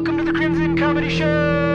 Welcome to the Crimson Comedy Show!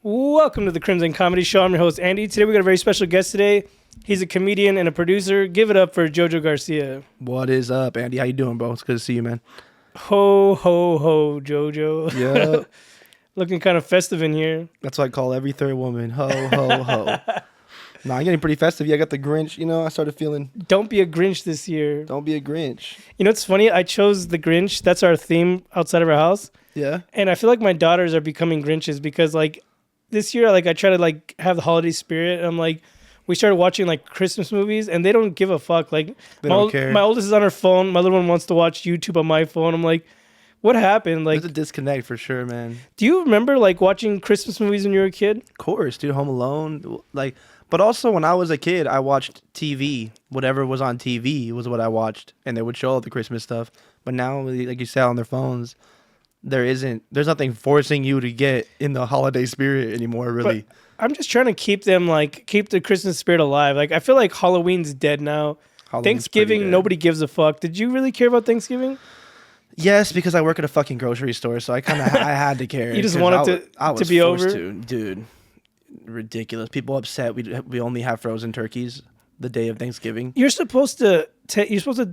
Welcome to the Crimson Comedy Show. I'm your host, Andy. Today we got a very special guest today. He's a comedian and a producer. Give it up for Jojo Garcia. What is up, Andy? How you doing, bro? It's good to see you, man. Ho, ho, ho, Jojo. Yeah. Looking kind of festive in here. That's what I call every third woman. Ho, ho, ho. Nah, I'm getting pretty festive. Yeah, I got the Grinch. You know, I started feeling... Don't be a Grinch this year. Don't be a Grinch. You know what's funny? I chose the Grinch. That's our theme outside of our house. Yeah? And I feel like my daughters are becoming Grinches because, like, this year, like, I try to, like, have the holiday spirit. And I'm like, we started watching, like, Christmas movies, and they don't give a fuck. Like, they don't care. My oldest is on her phone. My little one wants to watch YouTube on my phone. I'm like, what happened? Like, there's a disconnect for sure, man. Do you remember, like, watching Christmas movies when you were a kid? Of course, dude. Home Alone. Like, but also when I was a kid, I watched TV. Whatever was on TV was what I watched, and they would show all the Christmas stuff. But now, like you said, on their phones, there's nothing forcing you to get in the holiday spirit anymore, really. But I'm just trying to keep the Christmas spirit alive. Like, I feel like Halloween's dead now. Thanksgiving, nobody gives a fuck. Did you really care about Thanksgiving? Yes, because I work at a fucking grocery store, so I had to care. You just wanted to be over? Dude, ridiculous. People upset we only have frozen turkeys the day of Thanksgiving. You're supposed to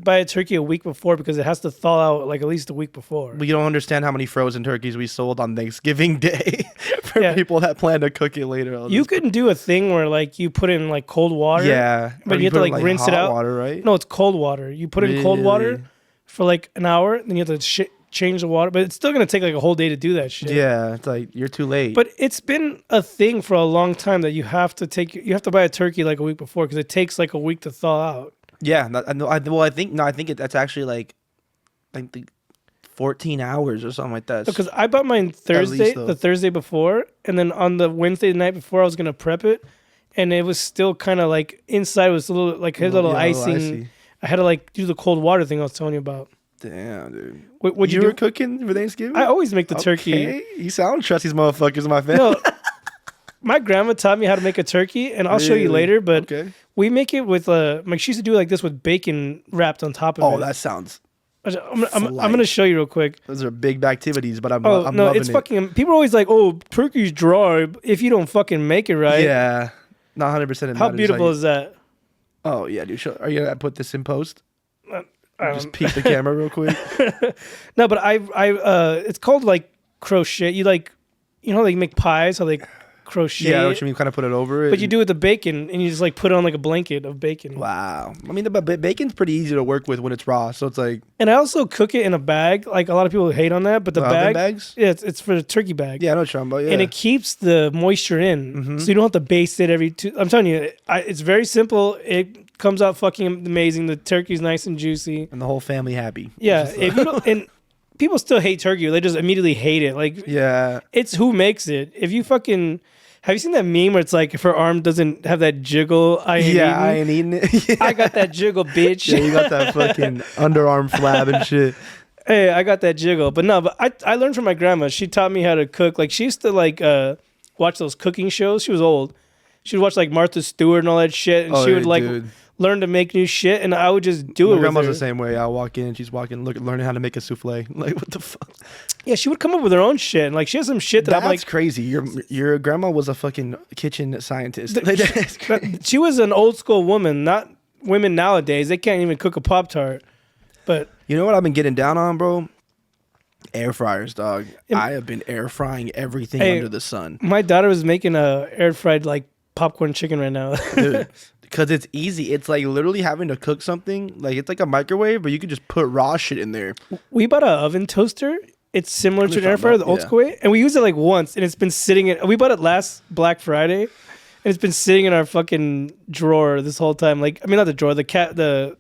buy a turkey a week before because it has to thaw out like at least a week before. Well, you don't understand how many frozen turkeys we sold on Thanksgiving Day for people that plan to cook it later. You couldn't do a thing where like you put it in like cold water. Yeah, but you have to like rinse it out. Water, right? No, it's cold water. You put it in cold water for like an hour, then you have to change the water. But it's still gonna take like a whole day to do that shit. Yeah, it's like you're too late. But it's been a thing for a long time that you have to buy a turkey like a week before because it takes like a week to thaw out. Yeah, I think that's actually like 14 hours or something like that. Because I bought mine the Thursday before, and then on the Wednesday night before, I was gonna prep it, and it was still kind of like inside was a little like a little icing. Icy. I had to like do the cold water thing I was telling you about. Damn, dude. What you were cooking for Thanksgiving? I always make the turkey. You sound trust these motherfuckers in my family. No, my grandma taught me how to make a turkey, and I'll show you later. But we make it with like she used to do it like this with bacon wrapped on top of it. Oh, that sounds. I'm gonna show you real quick. Those are big activities, but I'm loving it's fucking. People are always like, "Oh, turkey's dry if you don't fucking make it right." Yeah, not 100%. How beautiful is that? Oh yeah, dude. Are you gonna put this in post? Just peek the camera real quick. No, but it's called like crochet. You like, you know, they make pies. How they crochet. Yeah, I know what you mean. Kind of put it over it. But you do it with the bacon, and you just like put it on like a blanket of bacon. Wow. I mean, the bacon's pretty easy to work with when it's raw. So it's like. And I also cook it in a bag. Like a lot of people hate on that, but the bags. Yeah, it's for the turkey bag. Yeah, I know what you're talking about. Yeah. And it keeps the moisture in, so you don't have to baste it every two. I'm telling you, it's very simple. It comes out fucking amazing. The turkey's nice and juicy, and the whole family happy. Yeah, if you don't, and people still hate turkey. They just immediately hate it. Like, yeah, it's who makes it. If you fucking have you seen that meme where it's like if her arm doesn't have that jiggle, I ain't eating it. Yeah. I got that jiggle, bitch. Yeah, you got that fucking underarm flab and shit. Hey, I got that jiggle. But no, but I learned from my grandma. She taught me how to cook. Like she used to like watch those cooking shows. She was old. She'd watch like Martha Stewart and all that shit, and she would like learn to make new shit, and I would just do it. My grandma's the same way. I walk in, she's learning how to make a souffle. Like, what the fuck? Yeah, she would come up with her own shit, and like she has some shit that I'm like, crazy. Your grandma was a fucking kitchen scientist. She was an old school woman. Not women nowadays. They can't even cook a Pop-Tart. But you know what I've been getting down on, bro? Air fryers, dog. I have been air frying everything under the sun. My daughter was making a air fried like popcorn chicken right now. Dude, because it's easy. It's like literally having to cook something. Like it's like a microwave, but you could just put raw shit in there. We bought an oven toaster. It's similar to an air fryer, the old school way, and we used it like once, and it's been sitting in. We bought it last Black Friday, And it's been sitting in our fucking drawer this whole time. Like, I mean, not the drawer, the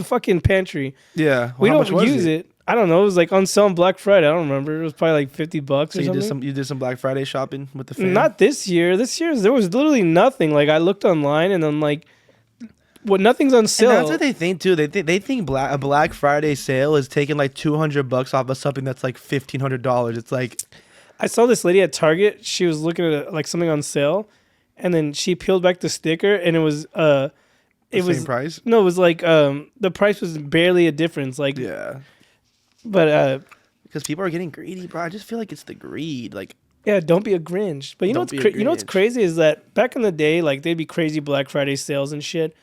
fucking pantry. Yeah. We don't use it. I don't know. It was like on sale on Black Friday. I don't remember. It was probably like $50 or something. You did some Black Friday shopping with the fam? Not this year. This year there was literally nothing. Like I looked online and I'm like, what? Nothing's on sale. And that's what they think too. They think a Black Friday sale is taking like $200 off of something that's like $1,500. It's like, I saw this lady at Target. She was looking at like something on sale, and then she peeled back the sticker, and it was same price. No, it was like the price was barely a difference. Like yeah. But because people are getting greedy, bro. I just feel like it's the greed. Like, yeah, don't be a Grinch. But you know what's crazy is that back in the day, like they'd be crazy Black Friday sales and shit.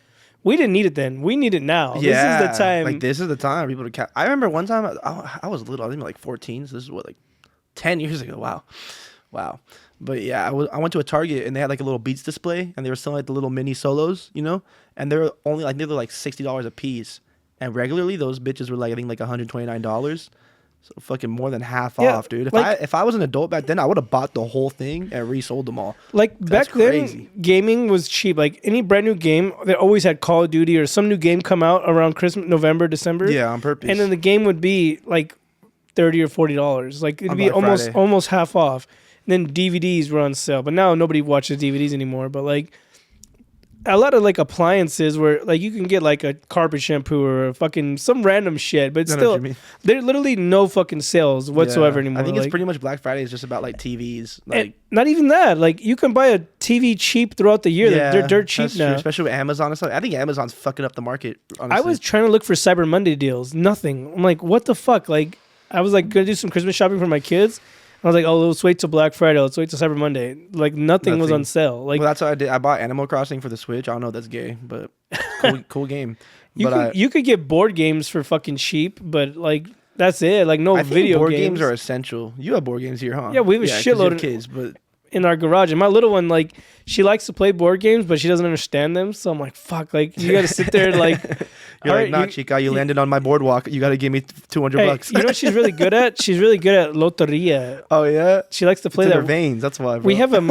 We didn't need it then. We need it now. Yeah, this is the time. Like this is the time people to. I remember one time I was little. I was maybe like 14. So this is what, like 10 years ago. Wow. But yeah, I went to a Target and they had like a little Beats display and they were selling like the little mini solos, you know, and they're only like $60 a piece. And regularly, those bitches were like, I think like $129. So fucking more than half off, dude. If I was an adult back then, I would have bought the whole thing and resold them all. Like back then, gaming was cheap. Like any brand new game, they always had Call of Duty or some new game come out around Christmas, November, December. Yeah, on purpose. And then the game would be like $30 or $40. Like it'd be almost half off. And then DVDs were on sale, but now nobody watches DVDs anymore. But like a lot of like appliances where like you can get like a carpet shampoo or a fucking some random shit, but still there's literally no fucking sales whatsoever anymore. I think it's pretty much Black Friday is just about like TVs. Like not even that. Like you can buy a TV cheap throughout the year. They're dirt cheap now. True, especially with Amazon and stuff. I think Amazon's fucking up the market, honestly. I was trying to look for Cyber Monday deals. Nothing. I'm like, what the fuck? Like I was like gonna do some Christmas shopping for my kids. I was like, oh, let's wait till Black Friday. Let's wait till Cyber Monday. Like nothing was on sale. Like, well, that's what I did. I bought Animal Crossing for the Switch. I don't know if that's gay, but cool game. You could get board games for fucking cheap, but like that's it. Like no video board games are essential. You have board games here, huh? Yeah, we have a shitload of kids, but in our garage. And my little one, like, she likes to play board games, but she doesn't understand them. So I'm like, fuck, like you got to sit there and like. You're like, nah, chica, you landed on my boardwalk. You got to give me $200. You know what she's really good at? She's really good at loteria. Oh yeah, she likes to play it's that. In her veins. That's why. Bro. We have a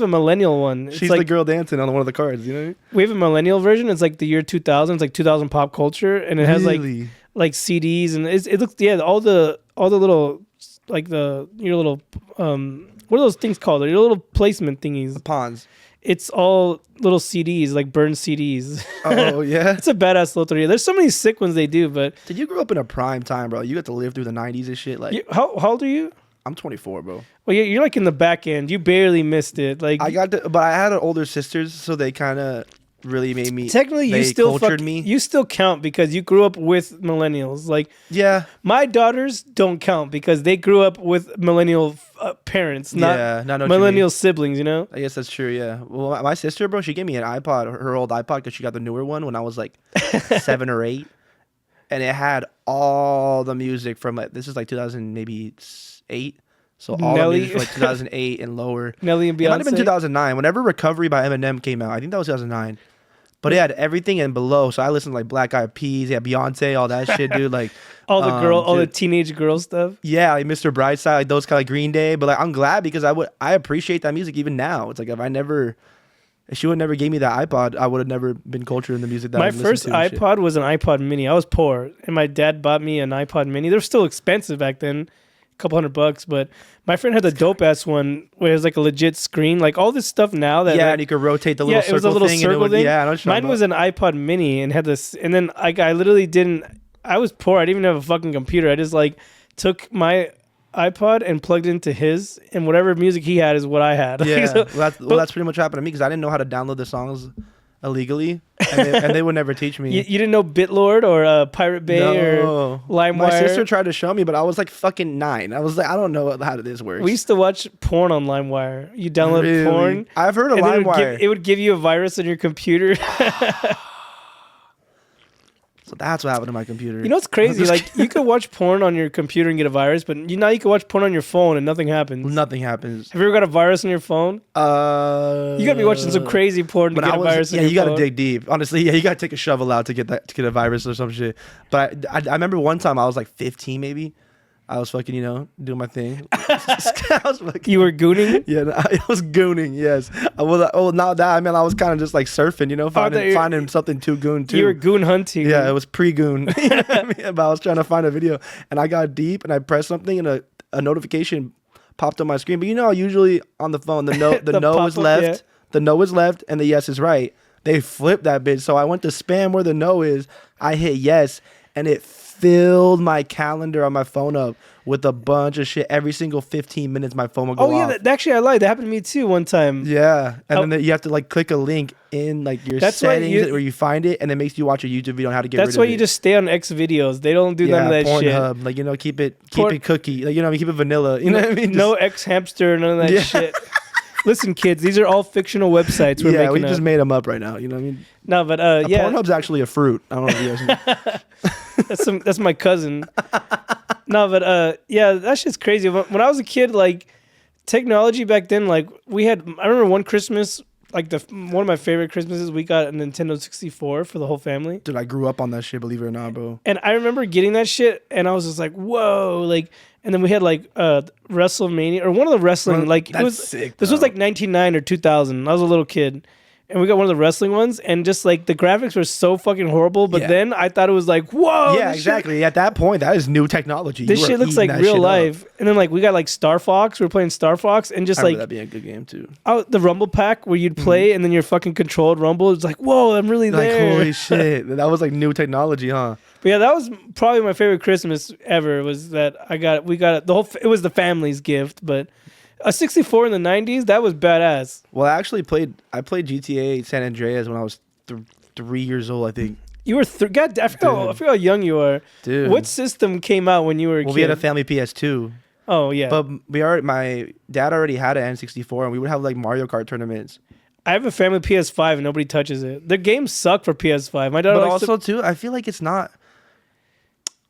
millennial one. She's like, the girl dancing on one of the cards. You know. We have a millennial version. It's like the year 2000. It's like 2000 pop culture, and it has like CDs and it looks all the little like your little what are those things called? Your little placement thingies. The pawns. It's all little CDs, like burned CDs. Oh, yeah? It's a badass loteria. There's so many sick ones they do, but... Did you grow up in a prime time, bro? You got to live through the 90s and shit? Like, how old are you? I'm 24, bro. Well, you're like in the back end. You barely missed it. Like but I had older sisters, so they kind of really made me... Technically, you still count because you grew up with millennials. Like, yeah, my daughters don't count because they grew up with millennial parents, not millennial siblings, you know? I guess that's true, yeah. Well, my sister, bro, she gave me an iPod, her old iPod, because she got the newer one when I was like 7 or 8. And it had all the music from, like, this is like 2000, maybe 8. So all the music from like 2008 and lower. Nelly and Beyonce. It might have been 2009. Whenever Recovery by Eminem came out, I think that was 2009. But it had everything and below. So I listened to like Black Eyed Peas, Beyonce, all that shit, dude. Like all the teenage girl stuff. Yeah, like Mr. Brightside, like those kind of like Green Day. But like I'm glad because I appreciate that music even now. It's like if she would never gave me that iPod, I would have never been cultured in the music that my first iPod was an iPod Mini. I was poor, and my dad bought me an iPod Mini. They're still expensive back then. Couple $100, but my friend had the dope ass one where it was like a legit screen, like all this stuff now that and you could rotate the little circle it was a little thing circle thing. Yeah, I know what mine was an iPod Mini and had this, and then I literally didn't. I was poor. I didn't even have a fucking computer. I just like took my iPod and plugged it into his, and whatever music he had is what I had. Yeah, that's pretty much what happened to me because I didn't know how to download the songs illegally, and they would never teach me. You didn't know BitLord or Pirate Bay or LimeWire? My sister tried to show me, but I was like fucking 9. I was like, I don't know how this works. We used to watch porn on LimeWire. You download porn. I've heard of LimeWire. It would give you a virus on your computer. So that's what happened to my computer. You know what's crazy? Like you could watch porn on your computer and get a virus, but now you can watch porn on your phone and nothing happens. Nothing happens. Have you ever got a virus on your phone? You gotta be watching some crazy porn to get a virus. Yeah, you gotta dig deep. Honestly, yeah, you gotta take a shovel out to get a virus or some shit. But I remember one time I was like 15 maybe. I was fucking, doing my thing. I was fucking, You were gooning? yeah, I was gooning. Yes, I was. Oh, not that. I mean, I was kind of just like surfing, finding something to goon too. You were goon hunting. Yeah, it was pre-goon. You know what I mean? But I was trying to find a video, and I got deep, and I pressed something, and a notification popped on my screen. But usually on the phone, the no is left, yeah. The no is left, and the yes is right. They flipped that bitch, so I went to spam where the no is. I hit yes, and it filled my calendar on my phone up with a bunch of shit. Every single 15 minutes, my phone would go off. Actually, I lied. That happened to me too one time. Yeah, and then you have to like click a link in like your settings where you find it, and it makes you watch a YouTube video on how to get rid of it. That's why you just stay on X videos. They don't do none of that shit. Pornhub, like keep it cookie, like keep it vanilla. You know what I mean? No X hamster, none of that shit. Listen, kids, these are all fictional websites. We just made them up right now. You know what I mean? No, but Pornhub's actually a fruit. I don't know if you guys know. That's my cousin. No, but that shit's crazy. When I was a kid, like technology back then, like I remember one Christmas, like one of my favorite Christmases, we got a Nintendo 64 for the whole family. Dude, I grew up on that shit, believe it or not, bro. And I remember getting that shit, and I was just like, whoa, like. And then we had like WrestleMania or one of the wrestling sick, this was like 1999 or 2000. I was a little kid, and we got one of the wrestling ones, and just like the graphics were so fucking horrible. But then I thought it was like, whoa, yeah, exactly. Shit. At that point, that is new technology. This shit looks like real life. And then like we got like Star Fox. We were playing Star Fox, and just I remember like that being a good game too. The Rumble Pack where you'd play, and then your fucking controlled Rumble. It's like, whoa, I'm really there. Like holy shit, that was like new technology, huh? But yeah, that was probably my favorite Christmas ever. Was that we got it. It was the family's gift, but a 64 in the 90s, that was badass. Well, I played GTA San Andreas when I was 3 years old, I think. You were God, I forgot how young you are. Dude. What system came out when you were a kid? We had a family PS2. Oh yeah. But my dad already had an N64, and we would have like Mario Kart tournaments. I have a family PS5 and nobody touches it. The games suck for PS5. My daughter too, I feel like it's not.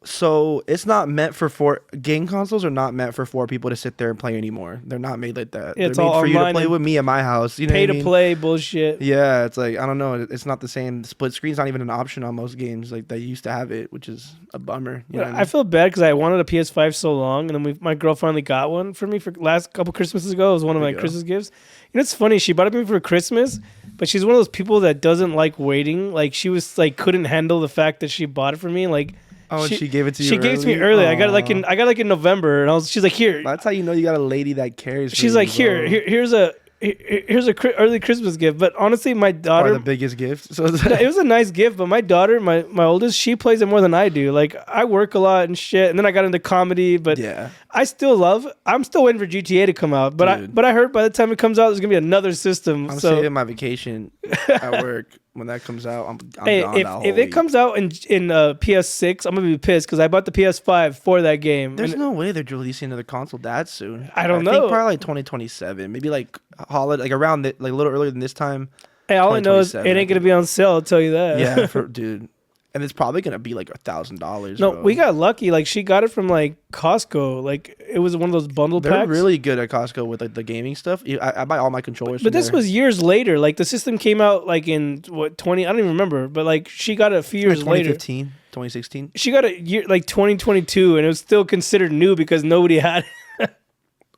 So it's not meant for game consoles are not meant for 4 people to sit there and play anymore. They're not made like that. It's They're made all for you to play with me at my house. You know, pay to play bullshit. Yeah, it's like I don't know. It's not the same. Split screen's not even an option on most games. Like they used to have it, which is a bummer. You know what I mean? I feel bad because I wanted a PS5 so long, and then my girl finally got one for me for last couple Christmases ago. It was one of my Christmas gifts. You know, it's funny. She bought it for me for Christmas, but she's one of those people that doesn't like waiting. Like she was like couldn't handle the fact that she bought it for me. Like. Oh, and she gave it to you. She gave it to me early. I got it like in November, and she's like, here. That's how you know you got a lady that cares. She's like, here's a early Christmas gift. But honestly, my daughter, the biggest gift. So it was a nice gift. But my daughter, my oldest, she plays it more than I do. Like I work a lot and shit, and then I got into comedy. But yeah, I'm still waiting for GTA to come out. But I heard by the time it comes out, there's gonna be another system. I'm saving my vacation at work. When that comes out, I'm gone. If it comes out in PS6, I'm gonna be pissed because I bought the PS5 for that game. There's no way they're releasing another console that soon. I don't know. I think probably like 2027, maybe like holiday, like around like a little earlier than this time. Hey, all I know is it ain't gonna be on sale. I'll tell you that. Yeah, dude. And it's probably gonna be like $1,000. No, bro. We got lucky. Like she got it from like Costco. Like it was one of those bundle packs. They're really good at Costco with like the gaming stuff. I buy all my controllers. But this was years later. Like the system came out like in 20. I don't even remember. But like she got it a few years 2015, later. 2016. She got it like 2022, and it was still considered new because nobody had it.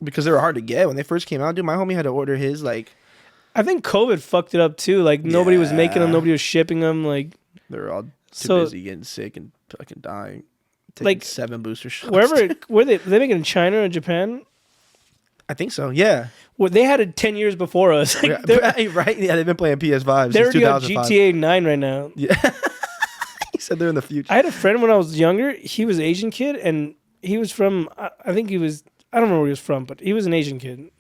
Because they were hard to get when they first came out. Dude, my homie had to order his like. I think COVID fucked it up too. Like nobody was making them. Nobody was shipping them. Like they're all. Too busy getting sick and fucking dying. Taking like 7 booster shots. Were they make it in China or Japan? I think so. Yeah. Well, they had it 10 years before us. Like, right? Yeah, they've been playing PS5 since 2005. They're already on GTA 9 right now. Yeah. He said they're in the future. I had a friend when I was younger. He was an Asian kid, and he was from. I think he was. I don't know where he was from, but he was an Asian kid.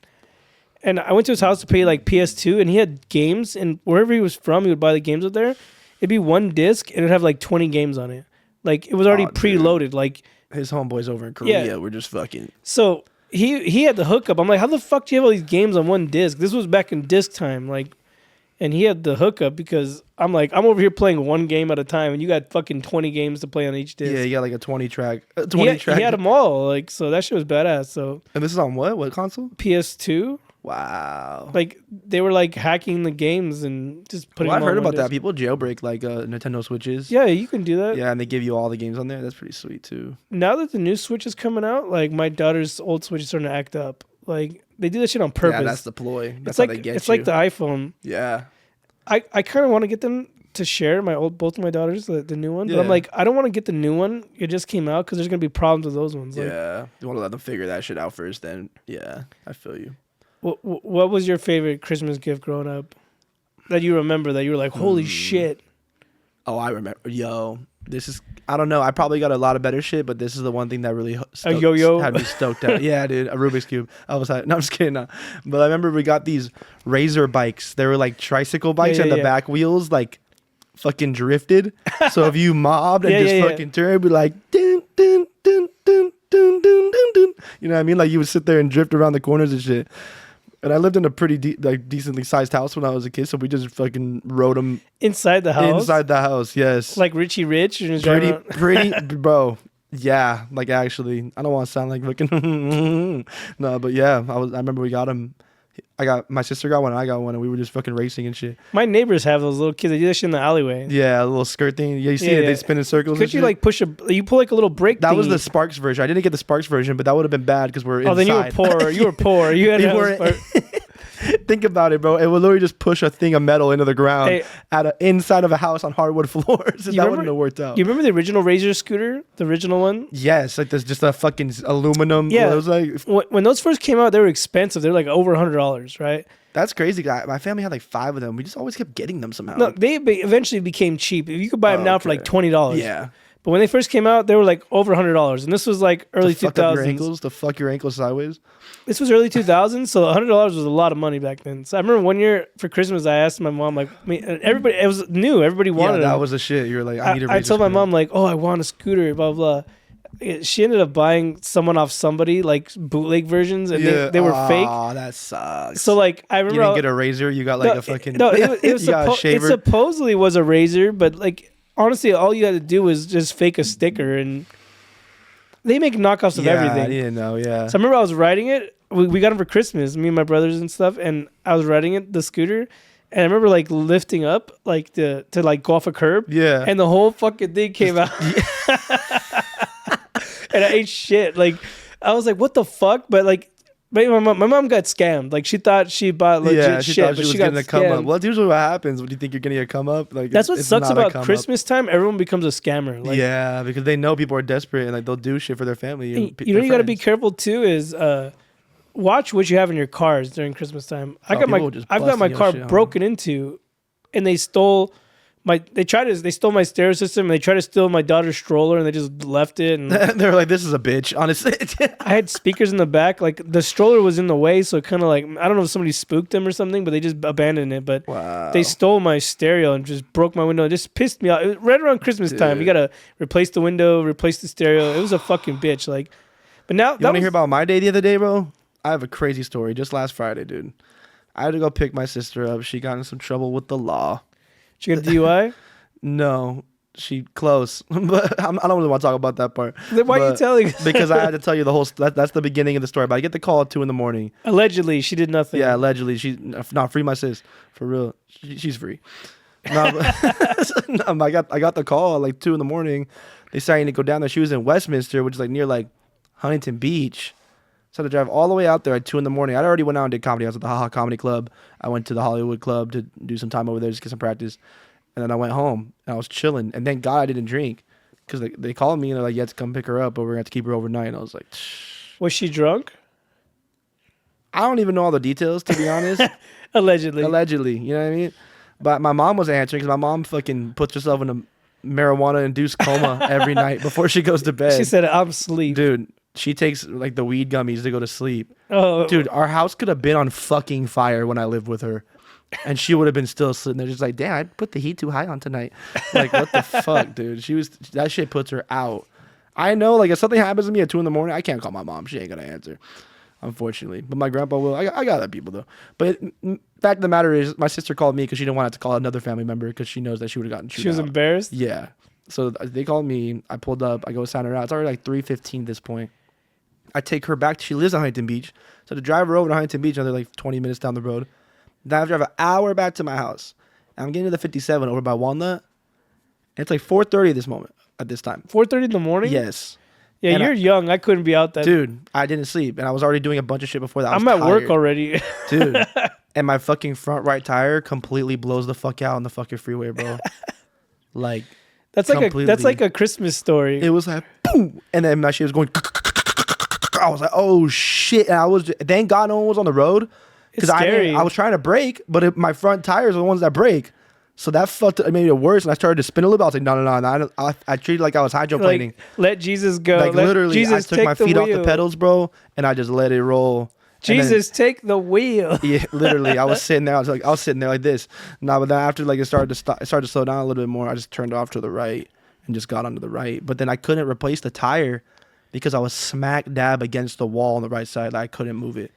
And I went to his house to play like PS2, and he had games, and wherever he was from, he would buy the games up there. It'd be one disc, and it'd have like 20 games on it. Like it was already preloaded. Dude. Like his homeboys over in Korea were just fucking. So he had the hookup. I'm like, how the fuck do you have all these games on one disc? This was back in disc time, like, and he had the hookup because I'm like, I'm over here playing one game at a time, and you got fucking 20 games to play on each disc. Yeah, you got like a 20 track. He had them all. Like, so that shit was badass. So and this is on what console? PS2. Wow. Like they were like hacking the games and just putting. Well, I've them on heard about Windows. that. People jailbreak like Nintendo Switches. Yeah, you can do that. Yeah, and they give you all the games on there. That's pretty sweet too. Now that the new Switch is coming out, like my daughter's old Switch is starting to act up. Like they do that shit on purpose. Yeah, that's the ploy. That's it's how like they get it's you. like the iPhone. Yeah. I kind of want to get them to share both of my daughters the new one, but I'm Yeah. like I don't want to get the new one. It just came out because there's gonna be problems with those ones. Like, Yeah. You want to let them figure that shit out first. Then yeah, I feel you. What was your favorite Christmas gift growing up that you remember that you were like, holy shit? Oh, I remember. Yo, this is. I don't know. I probably got a lot of better shit, but this is the one thing that really yo-yo? had me stoked out. Yeah, dude, a Rubik's Cube. No, I'm just kidding. No. But I remember we got these Razor bikes. They were like tricycle bikes, and the back wheels like fucking drifted. So if you mobbed and just fucking turned, it'd be like dun, dun, dun, dun, dun, dun, dun, dun. You know what I mean? Like you would sit there and drift around the corners and shit. And I lived in a pretty decently sized house when I was a kid, so we just fucking rode them Inside the house? Inside the house, yes. Like Richie Rich? Or just Pretty, bro. Yeah, like actually, I don't want to sound like fucking no, but yeah, I remember we got them. My sister got one, and I got one, and we were just fucking racing and shit. My neighbors have those little kids. They do that shit in the alleyway. Yeah, a little skirt thing. Yeah, you see it? They spin in circles. Could you like you pull like a little brake? That was the Sparks version. I didn't get the Sparks version, but that would have been bad because we're inside. Oh, then you were poor. You were poor. You had to Think about it, bro. It would literally just push a thing of metal into the ground inside of a house on hardwood floors. That wouldn't have worked out. You remember the original Razor scooter? The original one? Yes, like there's just a fucking aluminum. Yeah. It was like when those first came out, they were expensive. They're like over $100, right? That's crazy. My family had like 5 of them. We just always kept getting them somehow. No, they eventually became cheap. You could buy them now for like $20. Yeah. But when they first came out, they were like over $100, and this was like early 2000s. To fuck your ankles sideways. This was early 2000s, so $100 was a lot of money back then. So I remember one year for Christmas, I asked my mom, like, everybody, it was new, everybody wanted. Yeah, that it. was the shit. You were like, I need a Razor I told my scooter. mom like, oh, I want a scooter, blah blah. She ended up buying someone off somebody like bootleg versions, and they were fake. Oh, that sucks. So like I remember you didn't get a razor. You got like a fucking it supposedly was a razor, but like. Honestly, all you had to do was just fake a sticker, and they make knockoffs of everything. I didn't know, yeah. So I remember I was riding it. We got them for Christmas, me and my brothers and stuff, and I was riding it, the scooter, and I remember like lifting up like to like go off a curb. Yeah. And the whole fucking thing came out. And I ate shit. Like I was like, what the fuck? But like my mom got scammed. Like she thought she bought legit shit, but she got scammed. Come up. Well, that's usually what happens when you think you're getting a come up. Like that's what sucks about Christmas time. Everyone becomes a scammer. Like, yeah, because they know people are desperate and like they'll do shit for their family. You know, you got to be careful too. Is watch what you have in your cars during Christmas time. I've got my car broken into, and they stole. They stole my stereo system, and they tried to steal my daughter's stroller, and they just left it. And they were like, "This is a bitch." Honestly, I had speakers in the back. Like the stroller was in the way, so kind of like I don't know if somebody spooked them or something, but they just abandoned it. But they stole my stereo and just broke my window. It just pissed me off. It was right around Christmas time. We gotta replace the window, replace the stereo. It was a fucking bitch. Like, but now you want to hear about my day the other day, bro? I have a crazy story. Just last Friday, dude, I had to go pick my sister up. She got in some trouble with the law. She got a DUI? No, she close, but I don't really want to talk about that part. Then why are you telling? Because I had to tell you the whole. That's the beginning of the story. But I get the call at 2 a.m. Allegedly, she did nothing. Yeah, allegedly, she's not free. My sis, for real, she's free. No, but, no, I got the call at like 2 a.m. They started to go down there. She was in Westminster, which is like near like Huntington Beach. So I had to drive all the way out there at 2 a.m. I already went out and did comedy. I was at the Ha Ha Comedy Club. I went to the Hollywood Club to do some time over there, just get some practice. And then I went home and I was chilling. And thank God I didn't drink because they called me and they're like, you have to come pick her up, but we're going to have to keep her overnight. And I was like, shh. Was she drunk? I don't even know all the details, to be honest. Allegedly, you know what I mean? But my mom wasn't answering because my mom fucking puts herself in a marijuana-induced coma every night before she goes to bed. She said, I'm asleep. Dude, she takes like the weed gummies to go to sleep. Oh, dude, our house could have been on fucking fire when I lived with her. And she would have been still sitting there just like, damn, I put the heat too high on tonight. Like, what the fuck, dude? That shit puts her out. I know, like, if something happens to me at 2 a.m, I can't call my mom. She ain't going to answer, unfortunately. But my grandpa will. I got other people, though. But fact of the matter is, my sister called me because she didn't want to call another family member because she knows that she would have gotten chewed out. She was embarrassed? Yeah. So they called me. I pulled up. I go sign her out. It's already like 3:15 at this point. I take her back. She lives in Huntington Beach. So to drive her over to Huntington Beach, another like 20 minutes down the road. Then I have to drive an hour back to my house. And I'm getting to the 57 over by Walnut. And it's like 4:30 at this time. 4:30 in the morning? Yes. Yeah, and you're young. I couldn't be out that. Dude, I didn't sleep. And I was already doing a bunch of shit before that. I'm at work already. Dude. And my fucking front right tire completely blows the fuck out on the fucking freeway, bro. Like, that's like a Christmas story. It was like, boom. And then my shit was going. I was like, oh shit. And thank God no one was on the road. Because I was trying to brake, but my front tires are the ones that brake. So that made it worse. And I started to spin a little bit. I was like, no. I treated it like I was hydroplaning. Like, let Jesus go. Like literally, Jesus, I took my feet off the pedals, bro. And I just let it roll. Jesus, take the wheel. Yeah, literally. I was sitting there. I was sitting there like this. No, but then after like it started to slow down a little bit more. I just turned off to the right and just got onto the right. But then I couldn't replace the tire because I was smack dab against the wall on the right side. I couldn't move it.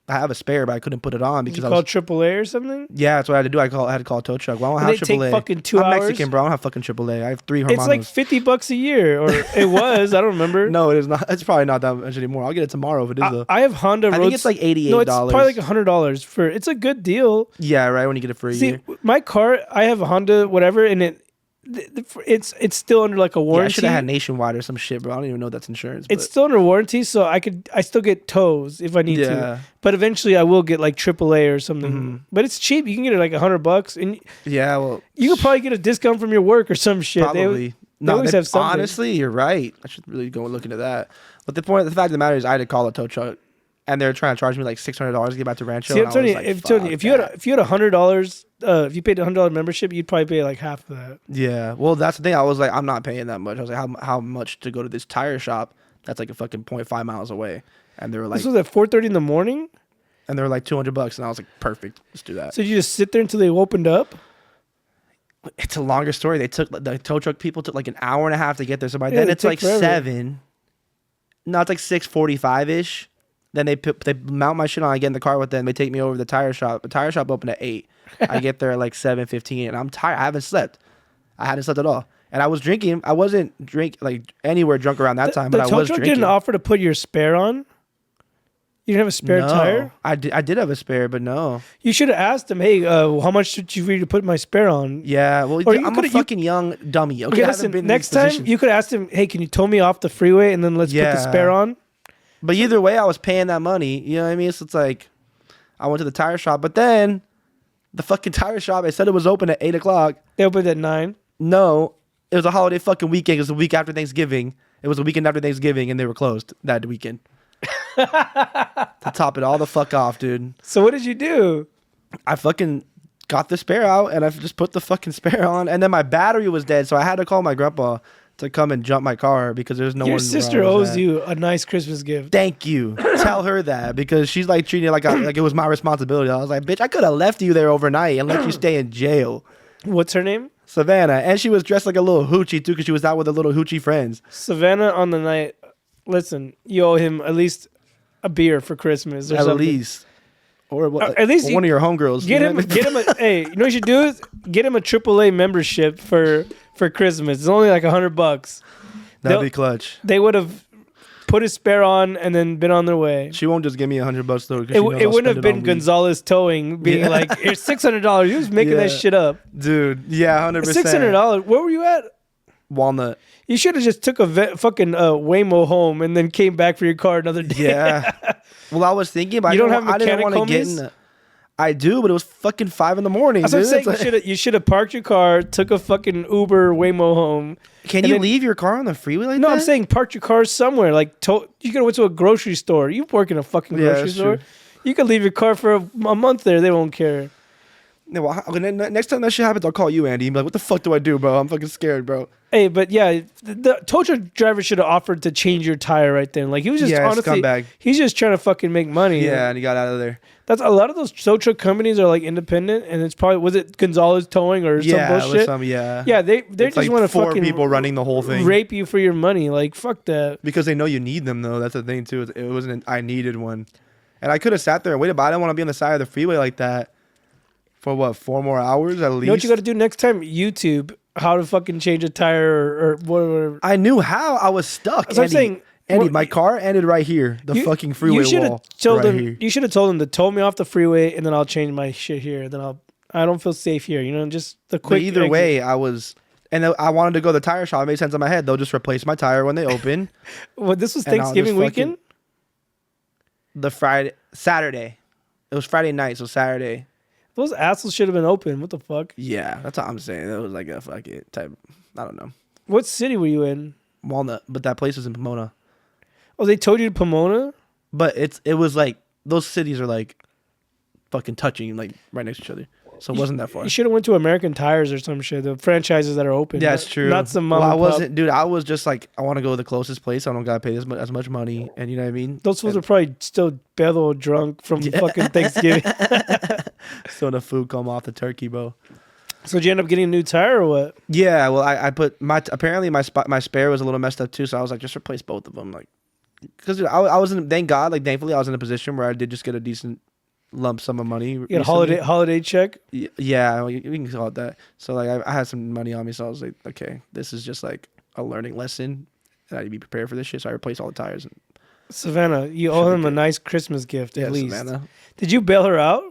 I have a spare, but I couldn't put it on because I called AAA or something. Yeah, that's what I had to do. I had to call a tow truck. Well, I don't have AAA. Take fucking 2 hours. I'm Mexican, bro. I don't have fucking AAA. I have 3 Hermanos. It's like $50 a year, or it was. I don't remember. No, it is not. It's probably not that much anymore. I'll get it tomorrow if it is though. I have Honda. I think it's like $88. No, it's probably like $100 for. It's a good deal. Yeah, right. When you get it for a year. My car, I have a Honda, whatever, and it's still under like a warranty. Yeah, I should have had Nationwide or some shit, bro. I don't even know that's insurance. It's still under warranty, so I still get tows if I need to. But eventually, I will get like AAA or something. Mm-hmm. But it's cheap. You can get it like $100, and yeah, well, you could probably get a discount from your work or some shit. Probably. They always have something. Honestly, you're right. I should really go and look into that. But the fact of the matter is, I had to call a tow truck. And they're trying to charge me like $600 to get back to Rancho. See, I'm telling you, if you had $100, if you paid a $100 membership, you'd probably pay like half of that. Yeah, well, that's the thing. I was like, I'm not paying that much. I was like, how much to go to this tire shop that's like a fucking 0.5 miles away? And they were like, this was at 4:30 in the morning. And they were like $200, and I was like, perfect, let's do that. So you just sit there until they opened up? It's a longer story. The tow truck people took like an hour and a half to get there. So by then it's like forever. 7. No, it's like 6:45 ish. Then they mount my shit on. I get in the car with them. They take me over to the tire shop. The tire shop opened at 8. I get there at like 7:15, and I'm tired. I haven't slept. I hadn't slept at all. And I was drinking. I wasn't anywhere drunk around that time, but I was drinking. The tow truck didn't offer to put your spare on? You didn't have a spare tire? I did have a spare, but no. You should have asked them, hey, how much did you need to put my spare on? Yeah, well, I'm a fucking young dummy. Okay, listen, next time you could ask them, hey, can you tow me off the freeway and then let's put the spare on? But either way, I was paying that money. You know what I mean? So it's like, I went to the tire shop. But then, the fucking tire shop, it said it was open at 8 o'clock. They opened at 9? No. It was a holiday fucking weekend. It was the week after Thanksgiving. It was the weekend after Thanksgiving, and they were closed that weekend. To top it all the fuck off, dude. So what did you do? I fucking got the spare out, and I just put the fucking spare on. And then my battery was dead, so I had to call my grandpa to come and jump my car because there's no one. Your sister owes you a nice Christmas gift. Thank you. Tell her that because she's like treating it like it was my responsibility. I was like, bitch, I could have left you there overnight and let you stay in jail. What's her name? Savannah. And she was dressed like a little hoochie too because she was out with her little hoochie friends. Savannah on the night. Listen, you owe him at least a beer for Christmas or something. At least. Or at least one of your homegirls. Get him hey, you know what you should do is get him a AAA membership for Christmas. It's only like $100. That'd be clutch. They would have put his spare on and then been on their way. She won't just give me $100 though. It wouldn't have been Gonzalez Towing being like, here's $600. He was making that shit up. Dude, yeah, 100%. $600. Where were you at? Walnut. You should have just took a fucking Waymo home and then came back for your car another day. Yeah. Well, I was thinking, but you don't have mechanic I didn't want to get in I do, but it was fucking 5 in the morning. That's what I'm saying. You should have parked your car, took a fucking Uber Waymo home. Can you leave your car on the freeway like that? No, I'm saying park your car somewhere. Like you could have went to a grocery store. You work in a fucking grocery store. True. You could leave your car for a month there. They won't care. Yeah, well, next time that shit happens, I'll call you, Andy. And be like, what the fuck do I do, bro? I'm fucking scared, bro. Hey, but yeah, the tow truck driver should have offered to change your tire right then. Like he was just honestly, he's just trying to fucking make money. Yeah, and he got out of there. That's a lot of those tow truck companies are like independent, and it's probably was it Gonzalez Towing or some bullshit? Yeah, they just like want to 4 fucking people running the whole thing, rape you for your money. Like fuck that. Because they know you need them though. That's the thing too. It wasn't I needed one, and I could have sat there and waited, but I didn't want to be on the side of the freeway like that for what 4 more hours at least. You know what you got to do next time? YouTube how to fucking change a tire or whatever. I knew how. I was stuck. So I'm saying Andy, my car ended right here. The fucking freeway wall. You should have told him to tow me off the freeway, and then I'll change my shit here. Then I don't feel safe here. You know, just the quick. But either way, I wanted to go to the tire shop. It made sense in my head. They'll just replace my tire when they open. Well, this was Thanksgiving weekend. Saturday. It was Friday night, so Saturday. Those assholes should have been open. What the fuck? Yeah, that's what I'm saying. It was like a fucking type. I don't know. What city were you in? Walnut, but that place was in Pomona. Oh, they told you to Pomona? But it was like those cities are like fucking touching, like right next to each other. So it wasn't that far. You should have went to American Tires or some shit. The franchises that are open. Yeah, it's true. Not some mom I wasn't, dude. I was just like, I want to go to the closest place. I don't gotta pay as much money, and you know what I mean. Those fools are probably still bellow drunk from fucking Thanksgiving. So the food come off the turkey, bro. So did you end up getting a new tire or what? Yeah, well, I put apparently my spare was a little messed up too, so I was like, just replace both of them, like, because I wasn't. Thankfully, I was in a position where I did just get a decent lump sum of money. You got a holiday check? Yeah, we can call it that. So like I had some money on me, so I was like, okay, this is just like a learning lesson, and I need to be prepared for this shit. So I replaced all the tires. Savannah, you owe him a nice Christmas gift at least. Savannah. Did you bail her out?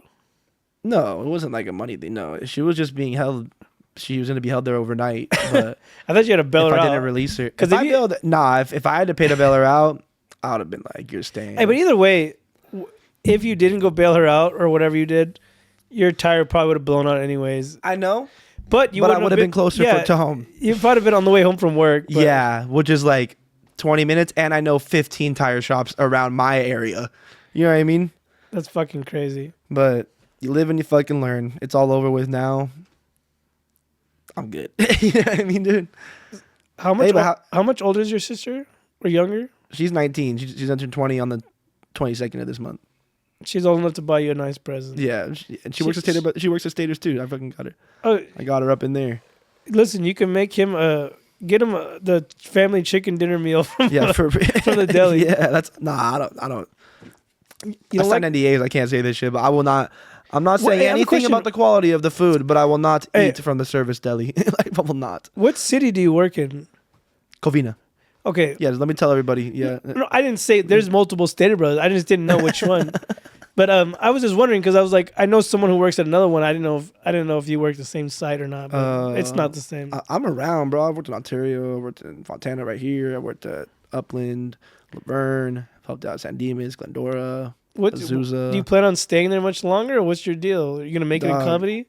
No, it wasn't like a money thing. No, she was just being held. She was going to be held there overnight. But I thought you had to bail her out. I didn't release her. If I had to pay to bail her out, I would have been like, you're staying. Hey, but either way, if you didn't go bail her out or whatever you did, your tire probably would have blown out anyways. I know. But I would have been closer to home. You probably have been on the way home from work. But. Yeah, which is like 20 minutes. And I know 15 tire shops around my area. You know what I mean? That's fucking crazy. But you live and you fucking learn. It's all over with now. I'm good. You know what I mean, dude? How much older is your sister? Or younger? She's 19. She's entered 20 on the 22nd of this month. She's old enough to buy you a nice present. Yeah, she works at Stater, but she works at Staters too. I fucking got her. Oh, I got her up in there. Listen, you can make him get him the family chicken dinner meal from from the deli. Yeah, I don't. I signed NDAs. I can't say this shit, but I will not. I'm not saying anything about the quality of the food, but I will not eat from the service deli. Like, I will not. What city do you work in? Covina. Okay. Yeah, let me tell everybody. Yeah. No, I didn't say there's multiple Stater Brothers. I just didn't know which one. But I was just wondering because I was like, I know someone who works at another one. I didn't know if you work the same site or not. But it's not the same. I'm around, bro. I worked in Ontario. I worked in Fontana right here. I worked at Upland, Laverne. Helped out San Dimas, Glendora. Azusa. Do you plan on staying there much longer, or what's your deal? Are you gonna make it a comedy?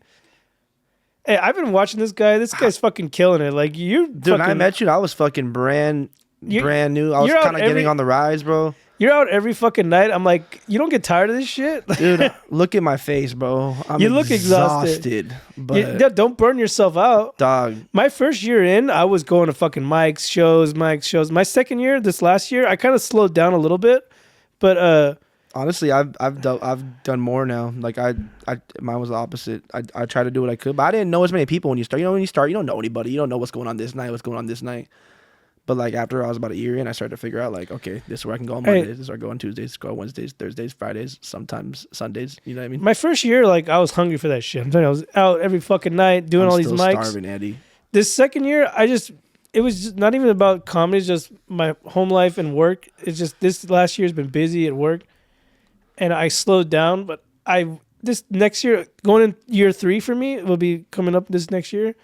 Hey, I've been watching this guy. This guy's fucking killing it. Like dude. When I met you, I was fucking brand new. I was kind of getting on the rise, bro. You're out every fucking night. I'm like, you don't get tired of this shit, dude. Look at my face, bro. You look exhausted. But don't burn yourself out, dog. My first year in, I was going to fucking Mike's shows. My second year, this last year, I kind of slowed down a little bit, but honestly, I've done more now. Like mine was the opposite. I tried to do what I could, but I didn't know as many people when you start. You know, when you start, you don't know anybody. You don't know what's going on this night. But like after I was about a year in, I started to figure out like, okay, this is where I can go on Mondays, this is where I go on Tuesdays, go on Wednesdays, Thursdays, Fridays, sometimes Sundays. You know what I mean? My first year, like I was hungry for that shit. I'm telling you, I was out every fucking night doing all these mics. Starving, Eddie. This second year, it was just not even about comedy. It's just my home life and work. It's just this last year has been busy at work, and I slowed down. But this next year, going in year 3 for me, it will be coming up this next year.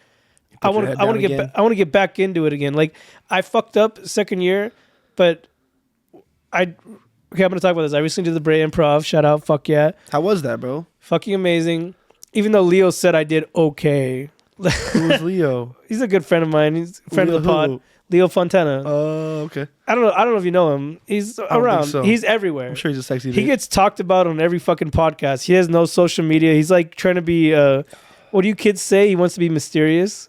I want to get back into it again. Like I fucked up second year, but I'm gonna talk about this. I recently did the Bray Improv. Shout out, fuck yeah. How was that, bro? Fucking amazing. Even though Leo said I did okay. Who's Leo? He's a good friend of mine. He's a friend of the pod. Leo Fontana. Oh, okay. I don't know if you know him. He's around. So. He's everywhere. I'm sure he's a sexy dude. He gets talked about on every fucking podcast. He has no social media. He's like trying to be what do you kids say? He wants to be mysterious.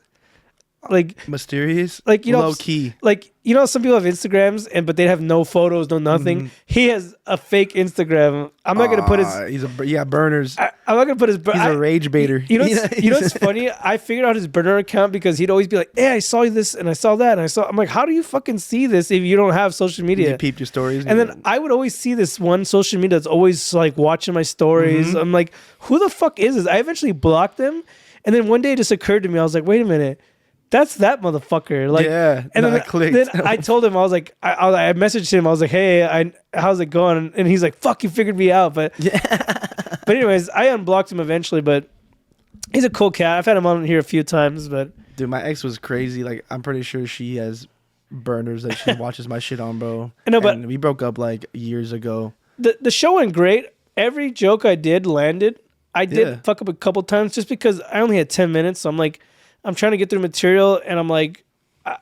Like mysterious, like low key. Like some people have Instagrams but they have no photos, no nothing. Mm-hmm. He has a fake Instagram. I'm not gonna put his. Burners. I'm not gonna put his. He's a rage baiter. You know what's funny? I figured out his burner account because he'd always be like, "Hey, I saw this and I saw that and I saw." I'm like, "How do you fucking see this if you don't have social media?" You peeped your stories, and then I would always see this one social media that's always like watching my stories. Mm-hmm. I'm like, "Who the fuck is this?" I eventually blocked them, and then one day it just occurred to me. I was like, "Wait a minute." that's that motherfucker. Like, yeah, and no, then, it clicked. then I told him, I was like, I messaged him, I was like, hey, how's it going? And he's like, fuck, you figured me out. But yeah. but anyways, I unblocked him eventually. But he's a cool cat. I've had him on here a few times. But dude, my ex was crazy. Like, I'm pretty sure she has burners that she watches my shit on, bro. I know, but we broke up like years ago. The show went great. Every joke I did landed. I did fuck up a couple times just because I only had 10 minutes. So I'm like, I'm trying to get through material, and I'm like,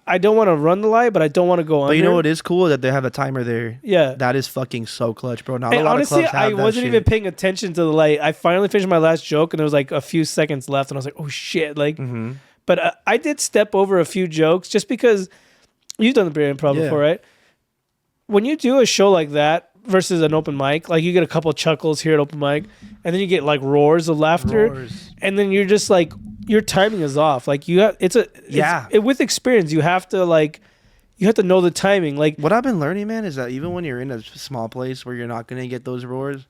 I don't want to run the light, but I don't want to go under. But you know what is cool? That they have a timer there. Yeah. That is fucking so clutch, bro. Not And a lot honestly, of clubs have I that wasn't shit. even paying attention to the light. I finally finished my last joke, and there was like a few seconds left, and I was like, oh shit. Like, but I did step over a few jokes just because you've done the Brilliant Improv before, right? When you do a show like that versus an open mic, like you get a couple chuckles here at open mic, and then you get like roars of laughter, and then you're just like, your timing is off. Like you have, with experience, you have to know the timing. Like what I've been learning, man, is that even when you're in a small place where you're not gonna get those roars,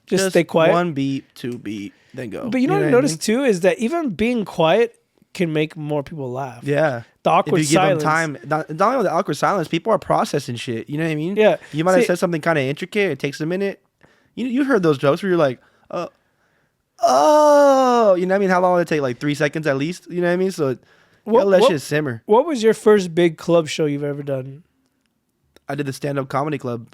just stay quiet. 1 beat, 2 beat, then go. But you know what I noticed too is that even being quiet can make more people laugh. Yeah. The awkward if you silence. give them time, not only the awkward silence, people are processing shit. You know what I mean? Yeah. You might have said something kind of intricate. It takes a minute. You heard those jokes where you're like, oh, you know what I mean? How long did it take? Like 3 seconds at least. You know what I mean? So let shit simmer. What was your first big club show you've ever done? I did the stand-up comedy club.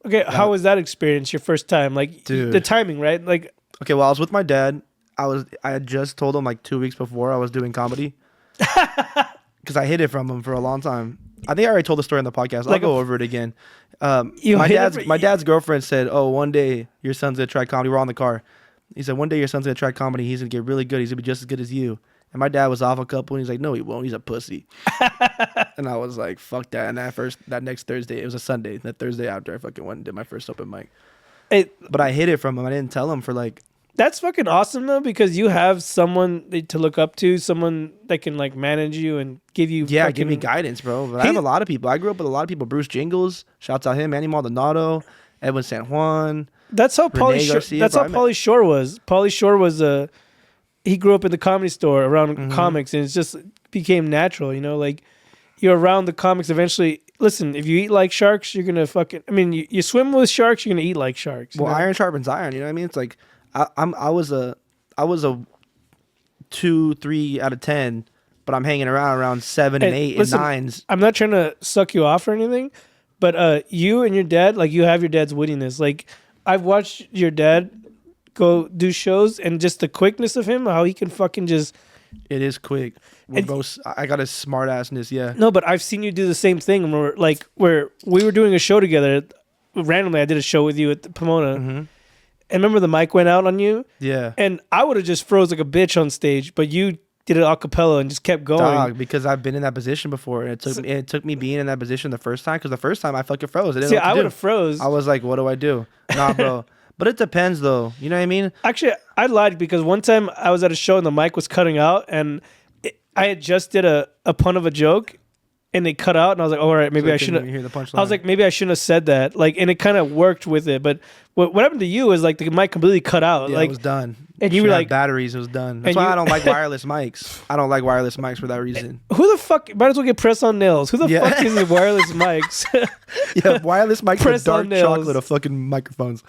Okay, how was that experience? Your first time, like the timing, right? Like, okay, well, I was with my dad. I had just told him like 2 weeks before I was doing comedy because I hid it from him for a long time. I think I already told the story on the podcast. I'll go over it again. My dad's girlfriend said, "Oh, one day your son's gonna try comedy." We're on the car. He said, "One day your son's gonna try comedy. He's gonna get really good. He's gonna be just as good as you." And my dad was off a couple, and he's like, "No, he won't. He's a pussy." And I was like, "Fuck that!" And that next Thursday, it was a Sunday. That Thursday after, I fucking went and did my first open mic. But I hid it from him. I didn't tell him for like. That's fucking awesome though, because you have someone to look up to, someone that can like manage you and give you give me guidance, bro. But I have a lot of people. I grew up with a lot of people. Bruce Jingles, shouts out him, Manny Maldonado, Edwin San Juan. That's how Pauly Shore was. Pauly Shore was he grew up in the comedy store around comics, and it just became natural, you know, like you're around the comics eventually. Listen, if you eat like sharks, you're gonna you swim with sharks, you're gonna eat like sharks. Well, iron sharpens iron, you know what I mean? It's like I was a 2, 3 out of 10, but I'm hanging around 7 and 8 and 9s. I'm not trying to suck you off or anything, but you and your dad, like you have your dad's wittiness. Like I've watched your dad go do shows, and just the quickness of him, how he can fucking just. It is quick. I got a smart assness, yeah. No, but I've seen you do the same thing where we were doing a show together. Randomly, I did a show with you at the Pomona. And remember the mic went out on you? Yeah. And I would have just froze like a bitch on stage, but you did it a cappella and just kept going. Dog, because I've been in that position before. And it took me being in that position the first time, because the first time I fucking froze. I would have froze. I was like, what do I do? Nah, bro. But it depends, though. You know what I mean? Actually, I lied, because one time I was at a show and the mic was cutting out, and I had just did a pun of a joke, and they cut out, and I was like, all right, maybe I shouldn't. I was like, maybe I shouldn't have said that. Like, and it kind of worked with it. But what happened to you is like the mic completely cut out. Yeah, like, it was done. And you were like batteries. It was done. That's why I don't like wireless mics. I don't like wireless mics for that reason. Who the fuck? Might as well get press on nails. Who the fuck is in wireless mics? Yeah, wireless mics with dark chocolate of fucking microphones.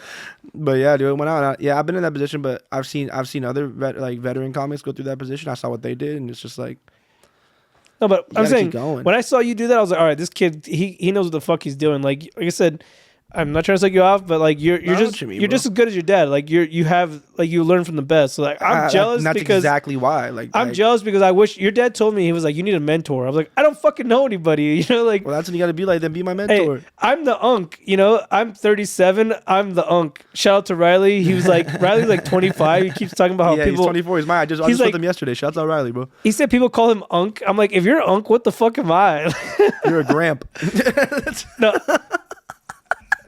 But yeah, dude, when I've been in that position, but I've seen other veteran comics go through that position. I saw what they did, and it's just like. No, but I'm saying when I saw you do that, I was like, all right, this kid, he knows what the fuck he's doing. Like I said, I'm not trying to suck you off, but like you're just as good as your dad. Like you learn from the best. So like I'm jealous that's because exactly why. Like I'm jealous because I wish your dad told me, he was like, you need a mentor. I was like, I don't fucking know anybody. You know, like, well, that's when you got to be like, then be my mentor. Hey, I'm the unk. You know, I'm 37. I'm the unk. Shout out to Riley. He was like Riley's like 25. He keeps talking about how people. He's 24. He's mine. I just with him yesterday. Shout out to Riley, bro. He said people call him unk. I'm like, if you're unk, what the fuck am I? You're a gramp. No.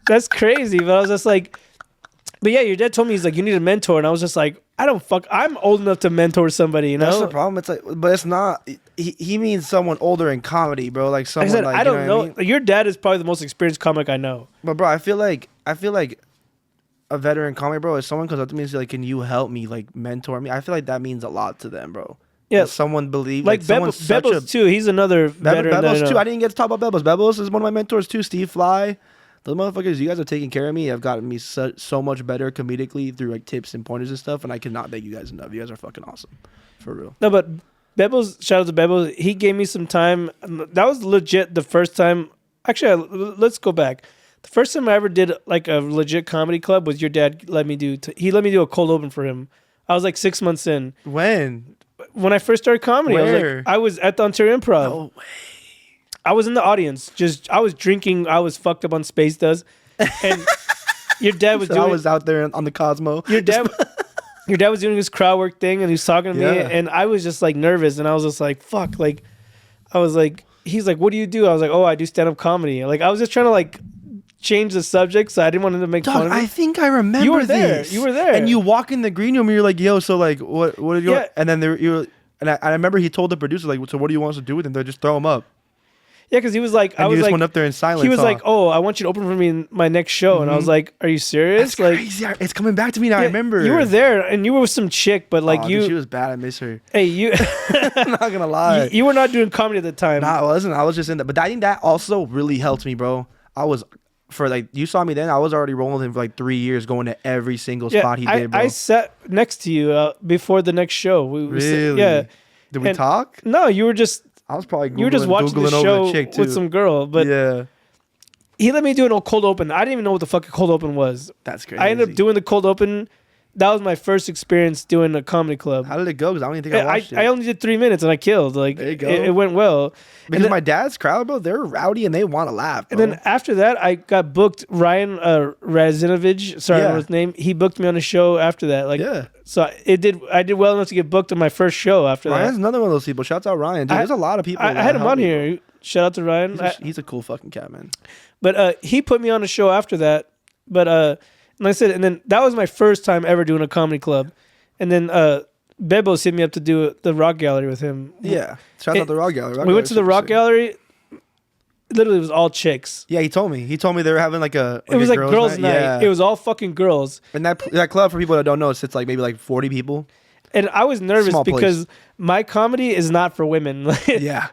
That's crazy, but I was just like, but yeah, your dad told me, he's like, you need a mentor, and I was just like, I'm old enough to mentor somebody, you know? That's the problem. It's like, but it's not. He means someone older in comedy, bro. Like someone. I said, like, I don't know. What I mean? Like, your dad is probably the most experienced comic I know. But bro, I feel like a veteran comic, bro, if someone comes up to me and says like, "Can you help me? Like mentor me?" I feel like that means a lot to them, bro. Yeah, someone believe like Bebos too. He's another veteran. Bebos too. I didn't get to talk about Bebos. Bebos is one of my mentors too. Steve Fly. Those motherfuckers, you guys are taking care of me. Have gotten me so much better comedically through like tips and pointers and stuff. And I cannot thank you guys enough. You guys are fucking awesome, for real. No, but Bebos, shout out to Bebos. He gave me some time. That was legit the first time. Actually, let's go back. The first time I ever did like a legit comedy club was your dad let me do. He let me do a cold open for him. I was like 6 months in. When I first started comedy, Where? I was at the Ontario Improv. No way. I was in the audience. I was drinking. I was fucked up on Space Dust, and your dad was doing. I was out there on the Cosmo. Your dad was doing his crowd work thing, and he was talking to me, and I was just like nervous, and I was just like, "Fuck!" Like, I was like, he's like, "What do you do?" I was like, "Oh, I do stand up comedy." Like, I was just trying to like change the subject, so I didn't want him to make fun of me. I think I remember you were there. this. You were there, and you walk in the green room, and you're like, "Yo, so like, what are you?" Yeah. And then I remember he told the producer like, "So what do you want us to do with him?" They're just throw him up. Yeah, because he was like, and just went up there in silence. He was like, "Oh, I want you to open for me in my next show," and I was like, "Are you serious?" That's crazy. It's coming back to me now. I remember you were there, and you were with some chick, but like dude, she was bad. I miss her. Hey, you. I'm not gonna lie. You were not doing comedy at the time. Nah, I wasn't. I was just in that. But I think that also really helped me, bro. I was for like you saw me then. I was already rolling with him for like 3 years, going to every single spot he did, bro. I sat next to you before the next show. Really? Yeah. Did we talk? No, you were just. I was probably you were just watching the show with some girl, but yeah, he let me do a cold open. I didn't even know what the fuck a cold open was. That's crazy. I ended up doing the cold open. That was my first experience doing a comedy club. How did it go? Because I don't even think I watched it. I only did 3 minutes and I killed. Like there you go. It went well. Because my dad's crowd, bro, they're rowdy and they want to laugh, bro. And then after that, I got booked. Ryan Razinovich, sorry, I don't know his name. He booked me on a show after that. Like, so I did well enough to get booked on my first show after that. Ryan's another one of those people. Shouts out Ryan. Dude, there's a lot of people. I had him on here. Shout out to Ryan. He's a cool fucking cat, man. But he put me on a show after that. But and I said, and then that was my first time ever doing a comedy club. And then Bebos hit me up to do the Rock Gallery with him. Yeah. Shout out the Rock Gallery. We went to the Rock Gallery. Literally, it was all chicks. Yeah, he told me. He told me they were having like a. It was like girls' night. Yeah. It was all fucking girls. And that club, for people that don't know, it sits like maybe like 40 people. And I was nervous because my comedy is not for women. Yeah.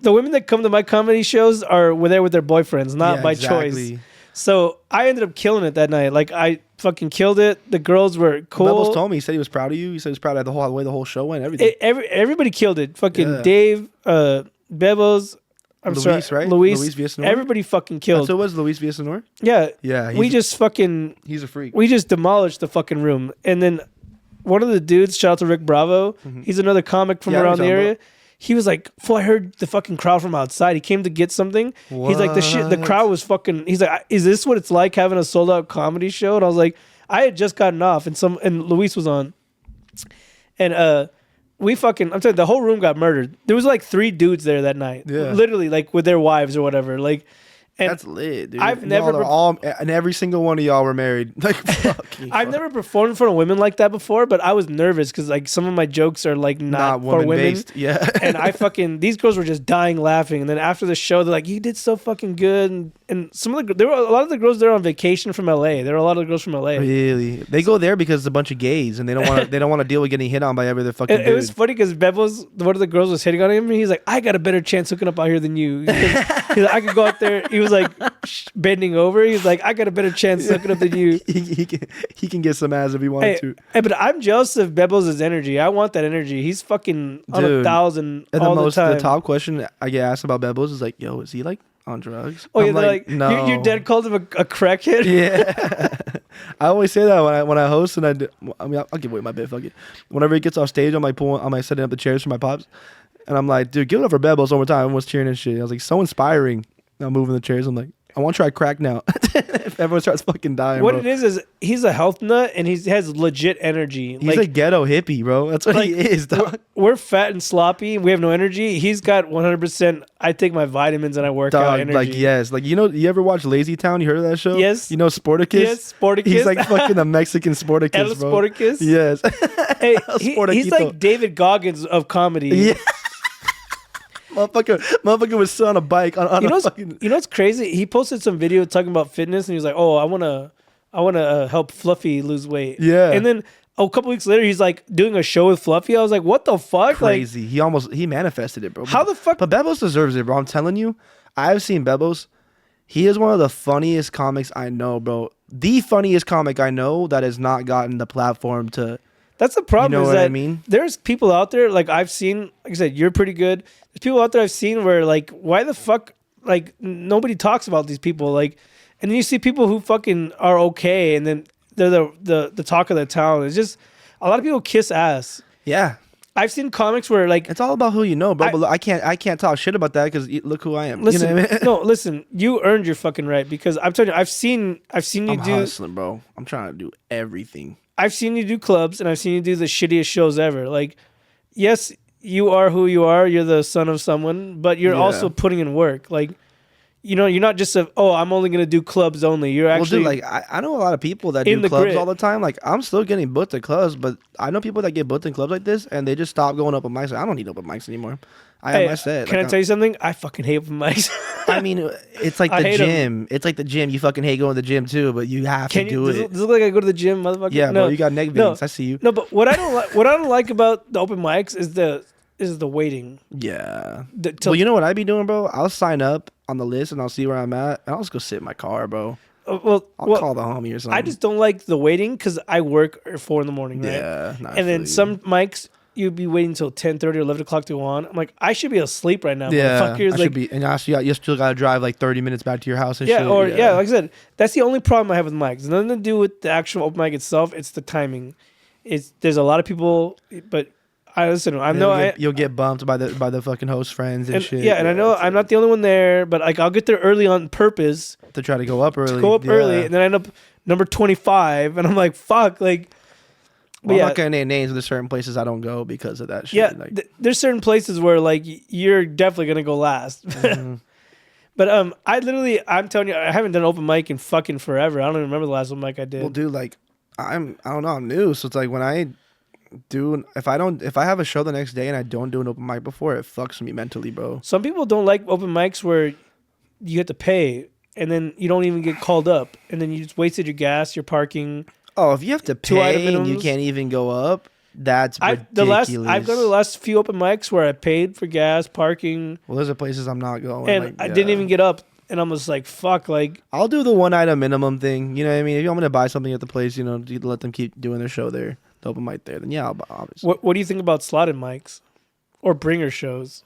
The women that come to my comedy shows are there with their boyfriends, not by choice. So I ended up killing it that night. Like, I fucking killed it. The girls were cool. Bubbles told me. He said he was proud of you. He said he was proud of the way the whole show went. Everything. Everybody killed it. Fucking Dave, Bebos. Luis, right? Luis Villasenor. Everybody fucking killed. So it was Luis Villasenor? Yeah. Yeah. He's a freak. We just demolished the fucking room. And then one of the dudes, shout out to Rick Bravo. Mm-hmm. He's another comic from around the area. He was like, "Fool, I heard the fucking crowd from outside. He came to get something." What? He's like, the crowd was fucking. He's like, "Is this what it's like having a sold out comedy show?" And I was like, I had just gotten off, and Luis was on, and I'm telling you, the whole room got murdered. There was like 3 dudes there that night, literally like with their wives or whatever, like. And that's lit, dude. I've never and every single one of y'all were married. Like, I've never performed in front of women like that before, but I was nervous because like some of my jokes are like not for women. Based. Yeah. And these girls were just dying laughing. And then after the show, they're like, "You did so fucking good." And there were a lot of the girls there on vacation from LA. There were a lot of the girls from LA. Really? They go there because it's a bunch of gays and they don't want to deal with getting hit on by every other fucking dude. It was funny because Bebos, one of the girls was hitting on him, and he's like, "I got a better chance hooking up out here than you." He's like, I could go out there. He was like bending over. He's like, "I got a better chance hooking up than you." he can get some ass if he wanted to. Hey, but I'm jealous of Bebos' energy. I want that energy. He's fucking on 1,000 all the time. The top question I get asked about Bebos is like, "Yo, is he like on drugs?" Oh, yeah, like, no. Your dad called him a crackhead? Yeah. I always say that when I host and I'll give away my bit, fuck it. Whenever he gets off stage, I'm like setting up the chairs for my pops. And I'm like, "Dude, give it up for Bebos one more time." Everyone's cheering and shit. I was like, so inspiring. I'm moving the chairs. I'm like, I want to try crack now. If everyone starts fucking dying, what bro. It is he's a health nut and he has legit energy. He's a ghetto hippie, bro. That's what he is, dog. We're fat and sloppy. We have no energy. He's got 100%. I take my vitamins and I work out energy. Like, yes. Like, you ever watch Lazy Town? You heard of that show? Yes. You know Sporticus? Yes, Sporticus. He's like fucking the Mexican Sporticus, El bro. Sporticus? Yes. Hey, he's like David Goggins of comedy. Yeah. Motherfucker was still on a bike on you know what's crazy? He posted some video talking about fitness and he was like, "Oh, I wanna help Fluffy lose weight." Yeah. And then a couple weeks later, he's like doing a show with Fluffy. I was like, what the fuck? Crazy. He manifested it, bro. How the fuck? But Bebos deserves it, bro. I'm telling you, I've seen Bebos. He is one of the funniest comics I know, bro. The funniest comic I know that has not gotten the platform to. That's the problem. You know is what that I mean? There's people out there like I've seen. Like I said, you're pretty good. There's people out there I've seen where like, why the fuck? Like nobody talks about these people. Like, and then you see people who fucking are okay, and then they're the talk of the town. It's just a lot of people kiss ass. Yeah. I've seen comics where like it's all about who you know, bro. But I can't talk shit about that because look who I am. Listen, you know what I mean? No, listen. You earned your fucking right because I'm telling you, I've seen you I'm do. hustling, bro. I'm trying to do everything. I've seen you do clubs and I've seen you do the shittiest shows ever. Like, yes, you are who you are. You're the son of someone, but you're also putting in work. Like, you know, you're not just I'm only gonna do clubs only. You're actually dude, like I know a lot of people that do clubs all the time. Like I'm still getting booked at clubs, but I know people that get booked in clubs like this and they just stop going up with mics. Like, I don't need open mics anymore. I have my set. Can I tell you something? I fucking hate open mics. I mean, it's like the gym. It's like the gym. You fucking hate going to the gym too, but you have to do it. Does it look like I go to the gym, motherfucker? Yeah, bro, you got neck veins. I see you. No, but what I don't like about the open mics is the waiting. Yeah. Well, you know what I be doing, bro? I'll sign up on the list and I'll see where I'm at, and I'll just go sit in my car, bro. I'll call the homie or something. I just don't like the waiting because I work at 4 a.m, right? Yeah. And then some mics you'd be waiting until 10:30 or 11 o'clock to go on. I'm like, I should be asleep right now. Yeah, I should be. And you still gotta drive like 30 minutes back to your house and shit. Like I said, that's the only problem I have with mics. It's nothing to do with the actual open mic itself. It's the timing. There's a lot of people, but you'll get bumped by the fucking host friends and shit. Yeah, and I know I'm not the only one there, but like I'll get there early on purpose to try to go up early. Early, and then I end up number 25, and I'm like, fuck, like. I'm not gonna name names, but there's certain places I don't go because of that shit. Yeah, there's certain places where like you're definitely gonna go last. Mm-hmm. But I'm telling you, I haven't done open mic in fucking forever. I don't even remember the last open mic I did. Well, dude, like I don't know, I'm new, so it's like when I do, if I have a show the next day and I don't do an open mic before, it fucks me mentally, bro. Some people don't like open mics where you have to pay and then you don't even get called up, and then you just wasted your gas, your parking. Oh, if you have to pay and you can't even go up, that's ridiculous. I've gone to the last few open mics where I paid for gas, parking. Well, those are places I'm not going. And I didn't even get up. And I'm just like, fuck, like. I'll do the one item minimum thing. You know what I mean? If you want me to buy something at the place, you know, you let them keep doing their show there, the open mic there, then yeah, I'll obviously. What do you think about slotted mics? Or bringer shows?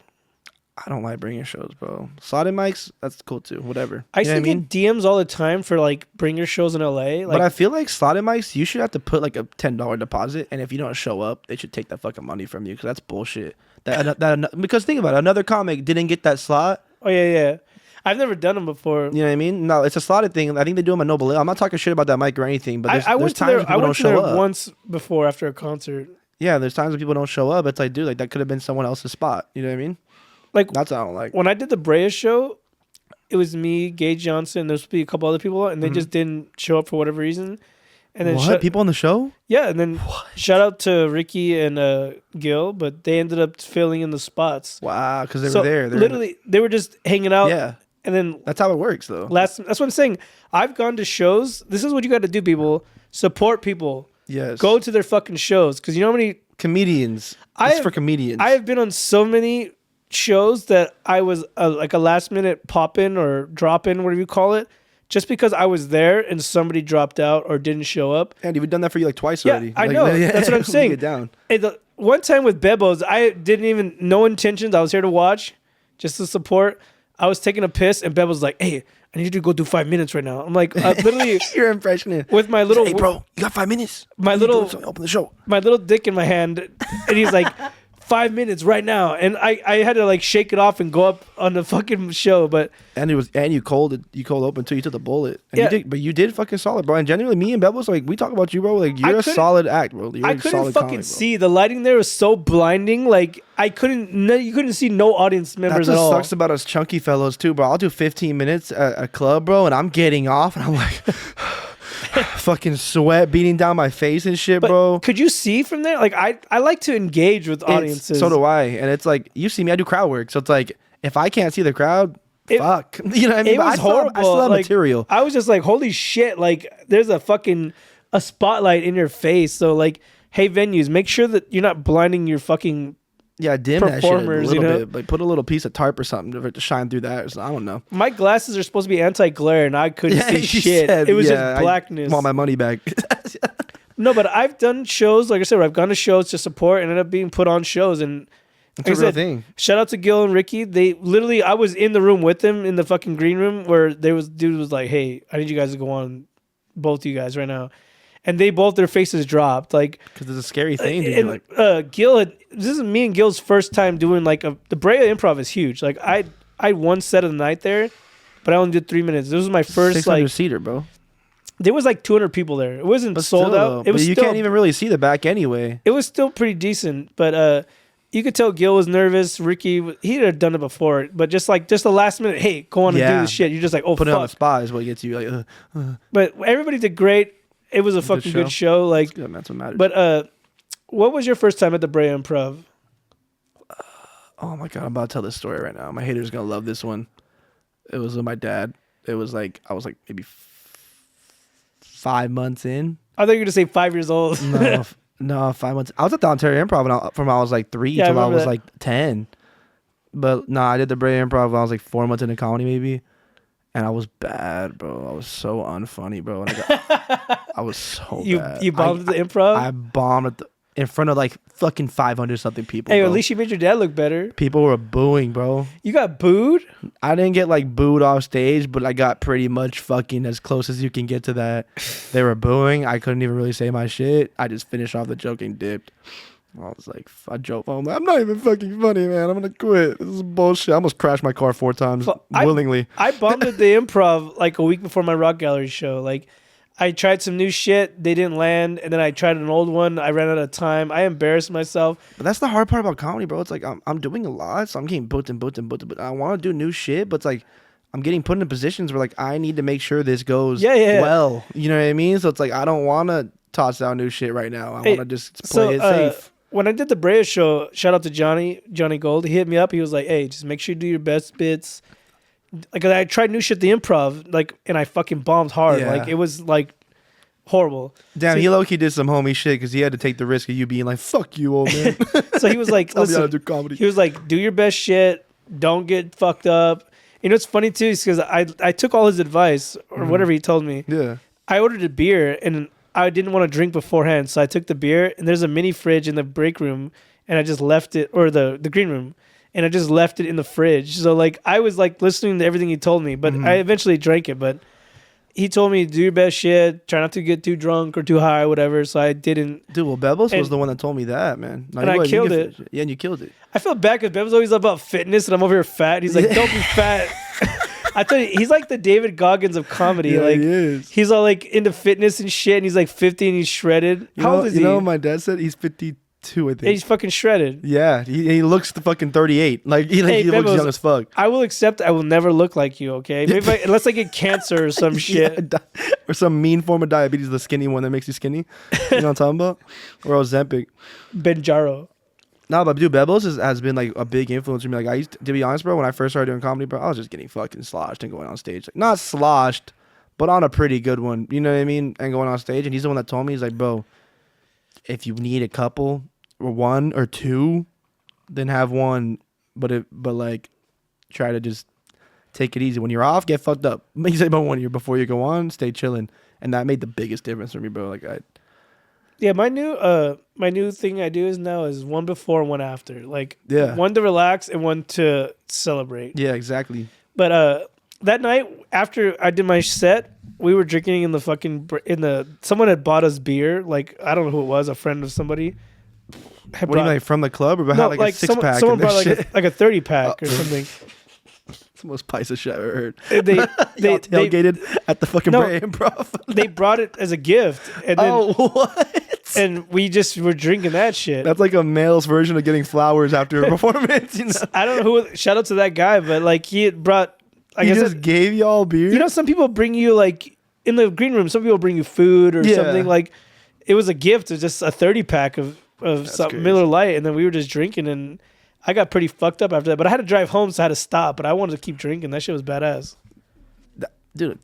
I don't like bringer shows, bro. Slotted mics, that's cool too. Whatever. I used to get DMs all the time for like bringer shows in LA. But I feel like slotted mics, you should have to put like a $10 deposit, and if you don't show up, they should take that fucking money from you because that's bullshit. Because think about it, another comic didn't get that slot. Oh yeah. I've never done them before. You know what I mean? No, it's a slotted thing. I think they do them at Noble. I'm not talking shit about that mic or anything, but there's times when people don't show up. Once before after a concert. Yeah, there's times when people don't show up. It's like, dude, like that could have been someone else's spot. You know what I mean? Like that's what I don't like. When I did the Brea show, it was me, Gage Johnson. There's supposed to be a couple other people, and they just didn't show up for whatever reason. And then people on the show? Yeah, and then shout out to Ricky and Gil, but they ended up filling in the spots. Wow, because they were there. Literally, they were just hanging out. Yeah, and then that's how it works, though. That's what I'm saying. I've gone to shows. This is what you got to do, people. Support people. Yes. Go to their fucking shows because you know how many comedians. It's for comedians. I have been on so many shows that I was like a last minute pop in or drop in, whatever you call it, just because I was there and somebody dropped out or didn't show up. And you've done that for you like twice already. I know. That's what I'm saying. Get down. One time with Bebos, I didn't even no intentions. I was here to watch, just to support. I was taking a piss and Bebos was like, "Hey, I need you to go do 5 minutes right now." I'm like, literally, you're impressioning with my little. Hey, bro, you got 5 minutes? Open the show. My little dick in my hand, and he's like. 5 minutes right now, and I had to like shake it off and go up on the fucking show, but you cold open too. You took the bullet, and you did fucking solid, bro. And genuinely, me and Bebos, like we talk about you, bro. Like you're a solid act, bro. I couldn't fucking see. The lighting there was so blinding. Like you couldn't see no audience members at all. That sucks about us chunky fellows too, bro. I'll do 15 minutes at a club, bro, and I'm getting off, and I'm like. Fucking sweat beating down my face and shit, bro. Could you see from there? Like I like to engage with audiences. So do I. And it's like you see me, I do crowd work. So it's like if I can't see the crowd, fuck. You know what I mean? It was horrible. I still have material. I was just like, holy shit, like there's a spotlight in your face. So like hey, venues, make sure that you're not blinding your fucking dim that shit a little bit. Like put a little piece of tarp or something for it to shine through that. So I don't know. My glasses are supposed to be anti-glare, and I couldn't see shit. It was just blackness. I want my money back. No, but I've done shows, like I said, where I've gone to shows to support and ended up being put on shows. And it's a real thing. Shout out to Gil and Ricky. They literally, I was in the room with them in the fucking green room where dude was like, hey, I need you guys to go on, both you guys right now. And they both, their faces dropped. Like, because it's a scary thing. Dude. Gil this is me and Gil's first time doing like the Brea Improv is huge. Like I had one set of the night there, but I only did 3 minutes. This was my first 600 seater, bro. There was like 200 people there. It wasn't sold out. It was. You can't even really see the back anyway. It was still pretty decent, but you could tell Gil was nervous. Ricky, he had done it before, but just the last minute, hey, go on and do this shit. You're just like, oh, put fuck. It on the spot is what gets you like. But everybody did great. It was a fucking good show. Like, that's what matters. But what was your first time at the Brea Improv? Oh my god, I'm about to tell this story right now. My haters gonna love this one. It was with my dad. It was like I was like maybe 5 months in. I thought you were gonna say 5 years old. No, 5 months. I was at the Ontario Improv from I was like 3 till I was like 10. But no, I did the Brea Improv when I was like 4 months into comedy maybe. And I was bad, bro. I was so unfunny, bro. And I was so bad. You bombed at the Improv? I bombed in front of like fucking 500 something people. Hey, bro. at least you made your dad look better. People were booing, bro. You got booed? I didn't get like booed off stage, but I got pretty much fucking as close as you can get to that. They were booing. I couldn't even really say my shit. I just finished off the joke and dipped. I was like, I joked. I'm like, I'm not even fucking funny, man. I'm gonna quit. This is bullshit. I almost crashed my car 4 times willingly. I bombed at the Improv like a week before my Rock Gallery show. Like, I tried some new shit. They didn't land. And then I tried an old one. I ran out of time. I embarrassed myself. But that's the hard part about comedy, bro. It's like I'm doing a lot. So I'm getting booked. But I want to do new shit. But it's like I'm getting put in positions where like I need to make sure this goes well. You know what I mean? So it's like I don't want to toss out new shit right now. I want to just play it safe. When I did the Brea show, shout out to Johnny Gold. He hit me up. He was like, hey, just make sure you do your best bits. Like, I tried new shit at the Improv, like, and I fucking bombed hard. Yeah. Like, it was like horrible. Damn, he low-key did some homie shit because he had to take the risk of you being like, fuck you, old man. So he was like, listen, do comedy. He was like, do your best shit. Don't get fucked up. You know what's funny too is because I took all his advice or whatever he told me. Yeah. I ordered a beer and I didn't want to drink beforehand, so I took the beer, and there's a mini fridge in the break room, and I just left it, or the green room, and I just left it in the fridge. So, like, I was, like, listening to everything he told me, but I eventually drank it, but he told me, do your best shit, try not to get too drunk or too high or whatever, so I didn't. Dude, well, Bebbles was the one that told me that, man. And I killed it. Yeah, and you killed it. I feel bad because Bebbles always about fitness, and I'm over here fat. He's like, don't be fat. I tell you, he's like the David Goggins of comedy. Yeah, like he is. He's all like into fitness and shit, and he's like 50 and he's shredded. How old is he? You know what my dad said? He's 52, I think. Yeah, he's fucking shredded. Yeah, he looks the fucking 38. Like he looks young as fuck. I will accept I will never look like you, okay? Maybe unless I get cancer or some shit. Or some mean form of diabetes, the skinny one that makes you skinny. You know what I'm talking about? Or Ozempic. Benjaro. No, but dude, Bebbles has been like a big influence for me. Like I used to be honest, bro, when I first started doing comedy, bro, I was just getting fucking sloshed and going on stage. Like, not sloshed, but on a pretty good one. You know what I mean? And going on stage. And he's the one that told me, he's like, bro, if you need a couple or 1 or 2, then have one. But like try to just take it easy. When you're off, get fucked up. He said, but when you're before you go on, stay chilling. And that made the biggest difference for me, bro. Like my new thing I do is 1 before and 1 after. Like, 1 to relax and 1 to celebrate. Yeah, exactly. But that night after I did my set, we were drinking in the someone had bought us beer. Like, I don't know who it was, a friend of somebody. What do you mean, from the club or had like a 6-pack? Someone brought like a 30-pack or something. It's the most piece of shit I've ever heard. They tailgated at the fucking Brea Improv. They brought it as a gift. And then, what? And we just were drinking that shit. That's like a male's version of getting flowers after a performance. You know? I don't know who. Shout out to that guy, but like he had brought. He just gave y'all beer. You know, some people bring you like in the green room. Some people bring you food or something. Like it was a gift. It was just a 30-pack of something Miller Lite, and then we were just drinking, and I got pretty fucked up after that. But I had to drive home, so I had to stop. But I wanted to keep drinking. That shit was badass. Dude,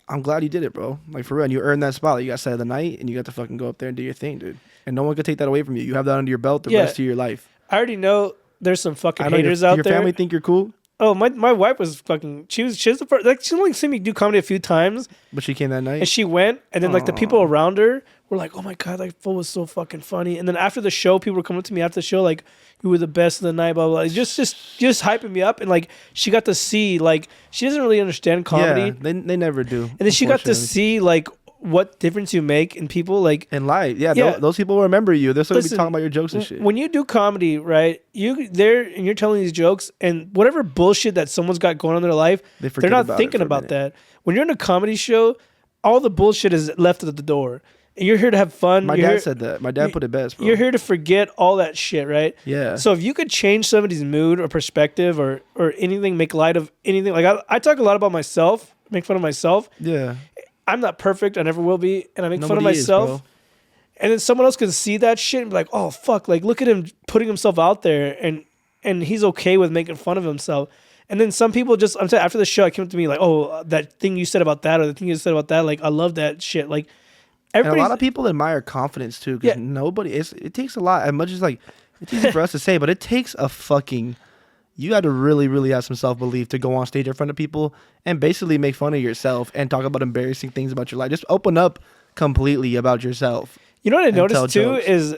I'm glad you did it, bro. Like, for real. And you earned that spot. Like, you got set of the night, and you got to fucking go up there and do your thing, dude. And no one could take that away from you. You have that under your belt the rest of your life. I already know there's some fucking I know haters out your there. Your family think you're cool? Oh, my wife was fucking. She was the first. Like, she only seen me do comedy a few times. But she came that night? And she went, and then, like, the people around her were like, oh my God, that fool was so fucking funny. And then after the show, people were coming up to me after the show, like, you were the best of the night, blah, blah, blah. Just hyping me up. And, like, she got to see, like, she doesn't really understand comedy. Yeah, they never do. And then she got to see, like, what difference you make in people, like in life. Yeah. Those people will remember you. They're still gonna be talking about your jokes and shit. When you do comedy, right? You're telling these jokes, and whatever bullshit that someone's got going on in their life, they're not thinking about that. When you're in a comedy show, all the bullshit is left at the door, and you're here to have fun. My dad said that. My dad put it best, bro. You're here to forget all that shit, right? Yeah. So if you could change somebody's mood or perspective or anything, make light of anything. Like I talk a lot about myself, make fun of myself. Yeah. I'm not perfect. I never will be. And I make fun of myself. And then someone else can see that shit and be like, oh, fuck. Like, look at him putting himself out there. And he's okay with making fun of himself. And then some people just, I'm saying, after the show, came up to me like, oh, that thing you said about that or the thing you said about that. Like, I love that shit. Like, and a lot of people admire confidence, too. Because it takes a lot. As much as, like, it's easy for us to say, but it takes a fucking... You got to really, really have some self-belief to go on stage in front of people and basically make fun of yourself and talk about embarrassing things about your life. Just open up completely about yourself. You know what I noticed too is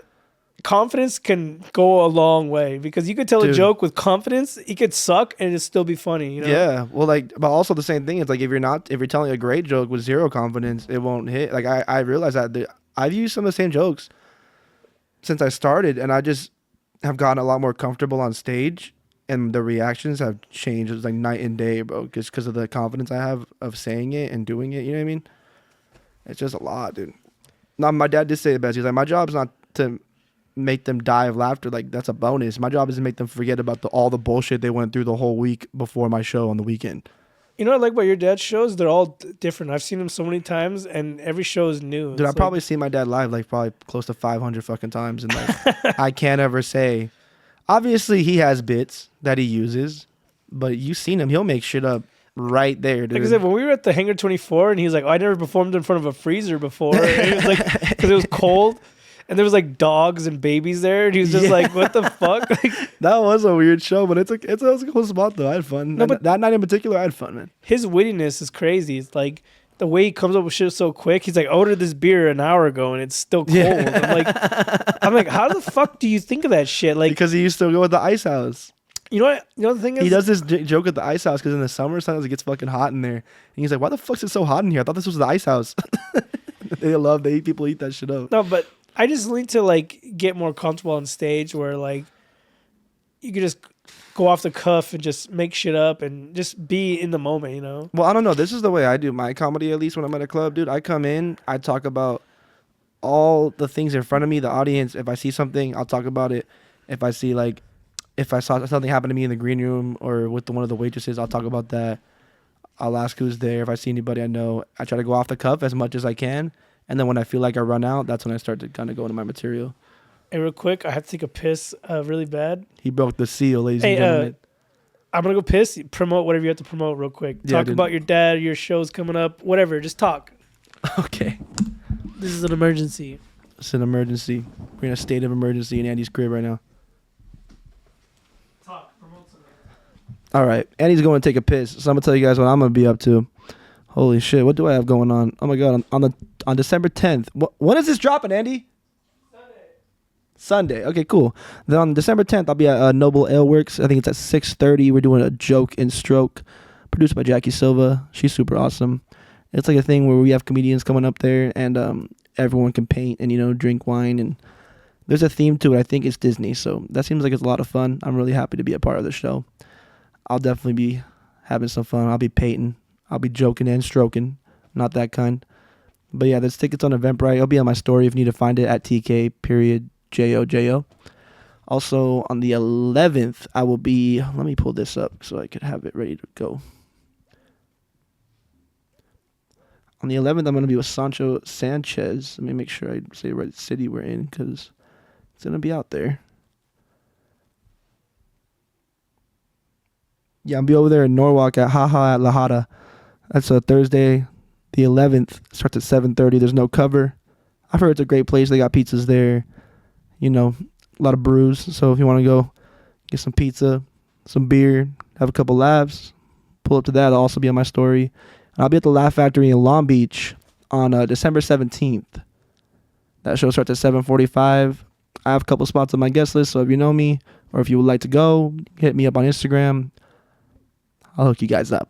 confidence can go a long way because you could tell a joke with confidence, it could suck and it'd still be funny. You know? Yeah. Well, like, but also the same thing is like if you're telling a great joke with zero confidence, it won't hit. Like I realized that I've used some of the same jokes since I started, and I just have gotten a lot more comfortable on stage. And the reactions have changed. It's like night and day, bro. Just because of the confidence I have of saying it and doing it. You know what I mean? It's just a lot, dude. Now, my dad did say the best. He's like, my job's not to make them die of laughter. Like, that's a bonus. My job is to make them forget about all the bullshit they went through the whole week before my show on the weekend. You know what I like about your dad's shows? They're all different. I've seen them so many times, and every show is new. Dude, I've probably seen my dad live like probably close to 500 fucking times. And like, I can't ever say... Obviously, he has bits that he uses, but you've seen him. He'll make shit up right there, dude. Like I said, when we were at the Hangar 24, and he was like, oh, I never performed in front of a freezer before. And he was like, because it was cold, and there was like dogs and babies there, and he was just like, what the fuck? Like, that was a weird show, but it was a cool spot, though. I had fun. No, but that night in particular, I had fun, man. His wittiness is crazy. It's like... The way he comes up with shit so quick, he's like, I ordered this beer an hour ago and it's still cold. Yeah. I'm like, how the fuck do you think of that shit? Like, because he used to go with the ice house. You know what? You know the thing is, he does this joke at the ice house because in the summer sometimes it gets fucking hot in there, and he's like, why the fuck's it so hot in here? I thought this was the ice house. People eat that shit up. No, but I just need to like get more comfortable on stage where like you could just go off the cuff and just make shit up and just be in the moment, you know? Well, I don't know. This is the way I do my comedy, at least when I'm at a club, dude. I come in, I talk about all the things in front of me, the audience. If I see something, I'll talk about it. If I saw something happen to me in the green room or with one of the waitresses, I'll talk about that. I'll ask who's there. If I see anybody I know, I try to go off the cuff as much as I can. And then when I feel like I run out, that's when I start to kind of go into my material. Hey, real quick, I have to take a piss really bad. He broke the seal, ladies and gentlemen. I'm going to go piss. Promote whatever you have to promote real quick. Talk about your dad, your show's coming up, whatever. Just talk. Okay. This is an emergency. It's an emergency. We're in a state of emergency in Andy's crib right now. Talk. Promote something. All right. Andy's going to take a piss, so I'm going to tell you guys what I'm going to be up to. Holy shit. What do I have going on? Oh, my God. On December 10th. When is this dropping, Andy? Sunday. Okay, cool. Then on December 10th, I'll be at Noble Ale Works. I think it's at 6:30. We're doing a joke and stroke, produced by Jackie Silva. She's super awesome. It's like a thing where we have comedians coming up there, and everyone can paint and drink wine. And there's a theme to it. I think it's Disney, so that seems like it's a lot of fun. I'm really happy to be a part of the show. I'll definitely be having some fun. I'll be painting. I'll be joking and stroking. Not that kind. But yeah, there's tickets on Eventbrite. It'll be on my story if you need to find it at TK.JOJO. Also, on the 11th, I will be... Let me pull this up so I could have it ready to go. On the 11th, I'm going to be with Sancho Sanchez. Let me make sure I say what city we're in because it's going to be out there. Yeah, I'll be over there in Norwalk at Haha at La Hada. That's a Thursday, The 11th starts at 7:30. There's no cover. I've heard it's a great place. They got pizzas there. You know, a lot of brews. So if you want to go get some pizza, some beer, have a couple laughs, pull up to that. I'll also be on my story. And I'll be at the Laugh Factory in Long Beach on December 17th. That show starts at 7:45. I have a couple spots on my guest list, so if you know me or if you would like to go, hit me up on Instagram. I'll hook you guys up.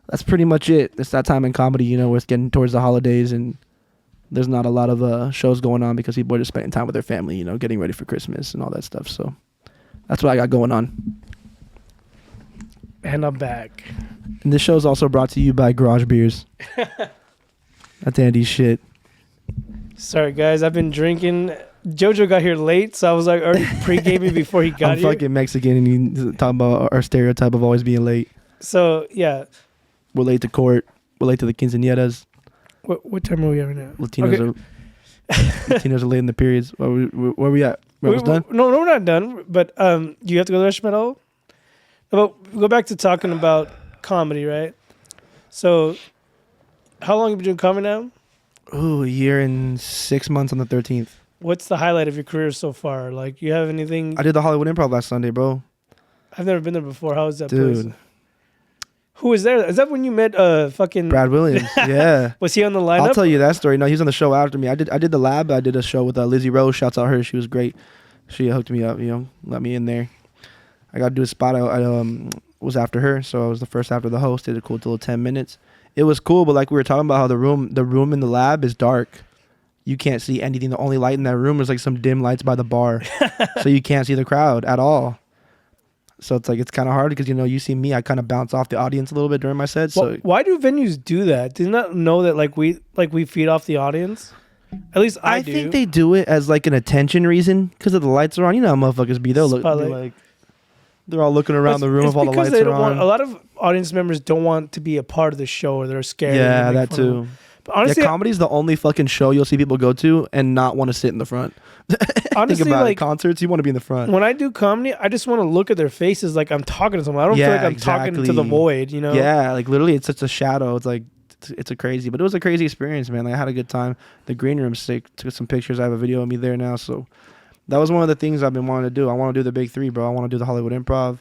That's pretty much it. It's that time in comedy, you know, where it's getting towards the holidays and there's not a lot of shows going on because people are just spending time with their family, you know, getting ready for Christmas and all that stuff. So that's what I got going on. And I'm back. And this show is also brought to you by Garage Beers. That's Andy's shit. Sorry, guys. I've been drinking. Jojo got here late, so I was like already pre-gaming before he got here. I'm fucking Mexican, and you talking about our stereotype of always being late. So, yeah. We're late to court. We're late to the quinceañeras. What time are we at right now? Latinos are late in the periods. Where we at? We're almost done? No, we're not done. But do you have to go to the restaurant at all? But go back to talking about comedy, right? So, how long have you been doing comedy now? Ooh, a year and 6 months on the 13th. What's the highlight of your career so far? Like, you have anything? I did the Hollywood Improv last Sunday, bro. I've never been there before. How is that Dude. place? Who was there? Is that when you met fucking Brad Williams? Yeah. Was he on the lineup? I'll tell you that story. No, he was on the show after me. I did the lab. I did a show with Lizzie Rose. Shouts out her. She was great. She hooked me up. You know, let me in there. I got to do a spot. I was after her, so I was the first after the host. Did a cool little 10 minutes. It was cool, but like we were talking about how the room in the lab is dark. You can't see anything. The only light in that room is like some dim lights by the bar, so you can't see the crowd at all. So it's like it's kind of hard because, you know, you see me, I kind of bounce off the audience a little bit during my set. So why do venues do that? Do you not know that we feed off the audience? At least I do. I think they do it as like an attention reason because if the lights are on. You know how motherfuckers be. They're all looking around the room if all the lights are on. A lot of audience members don't want to be a part of the show, or they're scared. Yeah, that too. But honestly, comedy's the only fucking show you'll see people go to and not want to sit in the front. Honestly, think about it. Concerts, you want to be in the front. When I do comedy, I just want to look at their faces like I'm talking to someone. I don't feel like I'm talking to the void, you know? Yeah, like literally it's such a shadow. It's like, it's a crazy, but it was a crazy experience, man. Like, I had a good time. The green room's sick. Took some pictures. I have a video of me there now. So that was one of the things I've been wanting to do. I want to do the big three, bro. I want to do the Hollywood Improv.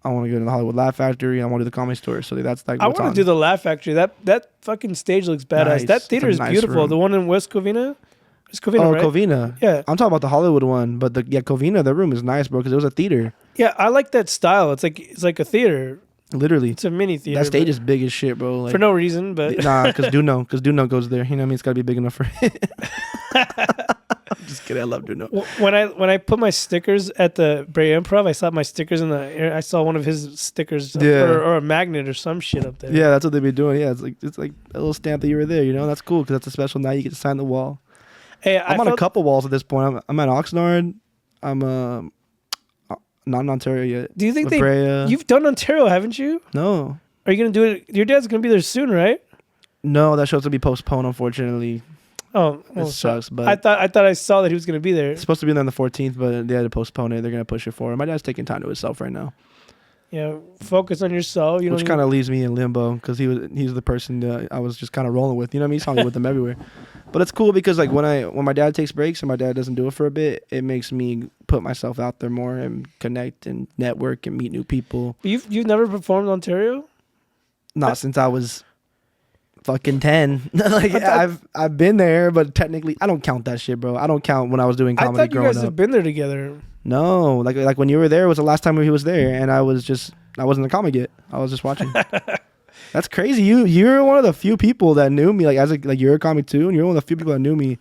I want to go to the Hollywood Laugh Factory. I want to do the Comedy Store. So that's like I want to do the Laugh Factory. That fucking stage looks badass. Nice. That theater is beautiful. Room. The one in West Covina. It's Covina, right? Covina. Yeah. I'm talking about the Hollywood one, but Covina, the room is nice, bro, because it was a theater. Yeah, I like that style. It's like a theater. Literally. It's a mini theater. That stage is big as shit, bro. Like, for no reason, but nah, because Duno goes there. You know what I mean? It's got to be big enough for it. Just kidding. I love Duno. When I put my stickers at the Bray Improv, I saw my stickers in the air. I saw one of his stickers or a magnet or some shit up there. Yeah, that's what they be doing. Yeah, it's like a little stamp that you were there. You know, that's cool because that's a special night. You get to sign the wall. Hey, I'm on a couple walls at this point. I'm at Oxnard. I'm not in Ontario yet. Do you think you've done Ontario, haven't you? No. Are you gonna do it? Your dad's gonna be there soon, right? No, that show's gonna be postponed, unfortunately. Oh, well, it sucks. But I thought I saw that he was gonna be there. It's supposed to be on the 14th, but they had to postpone it. They're gonna push it forward. My dad's taking time to himself right now. Yeah, focus on yourself. Which kind of leaves me in limbo because he's the person that I was just kind of rolling with. You know what I mean? He's hung with them everywhere. But it's cool because like when my dad takes breaks and my dad doesn't do it for a bit, it makes me put myself out there more and connect and network and meet new people. You've never performed in Ontario? Not since I was fucking 10. Like I've been there, but technically I don't count that shit, bro. I don't count when I was doing comedy. I thought you growing guys up. have been there together. No, like when you were there was the last time he was there, and I wasn't a comic yet. I was just watching. That's crazy. You're one of the few people that knew me. Like you're a comic too, and you're one of the few people that knew me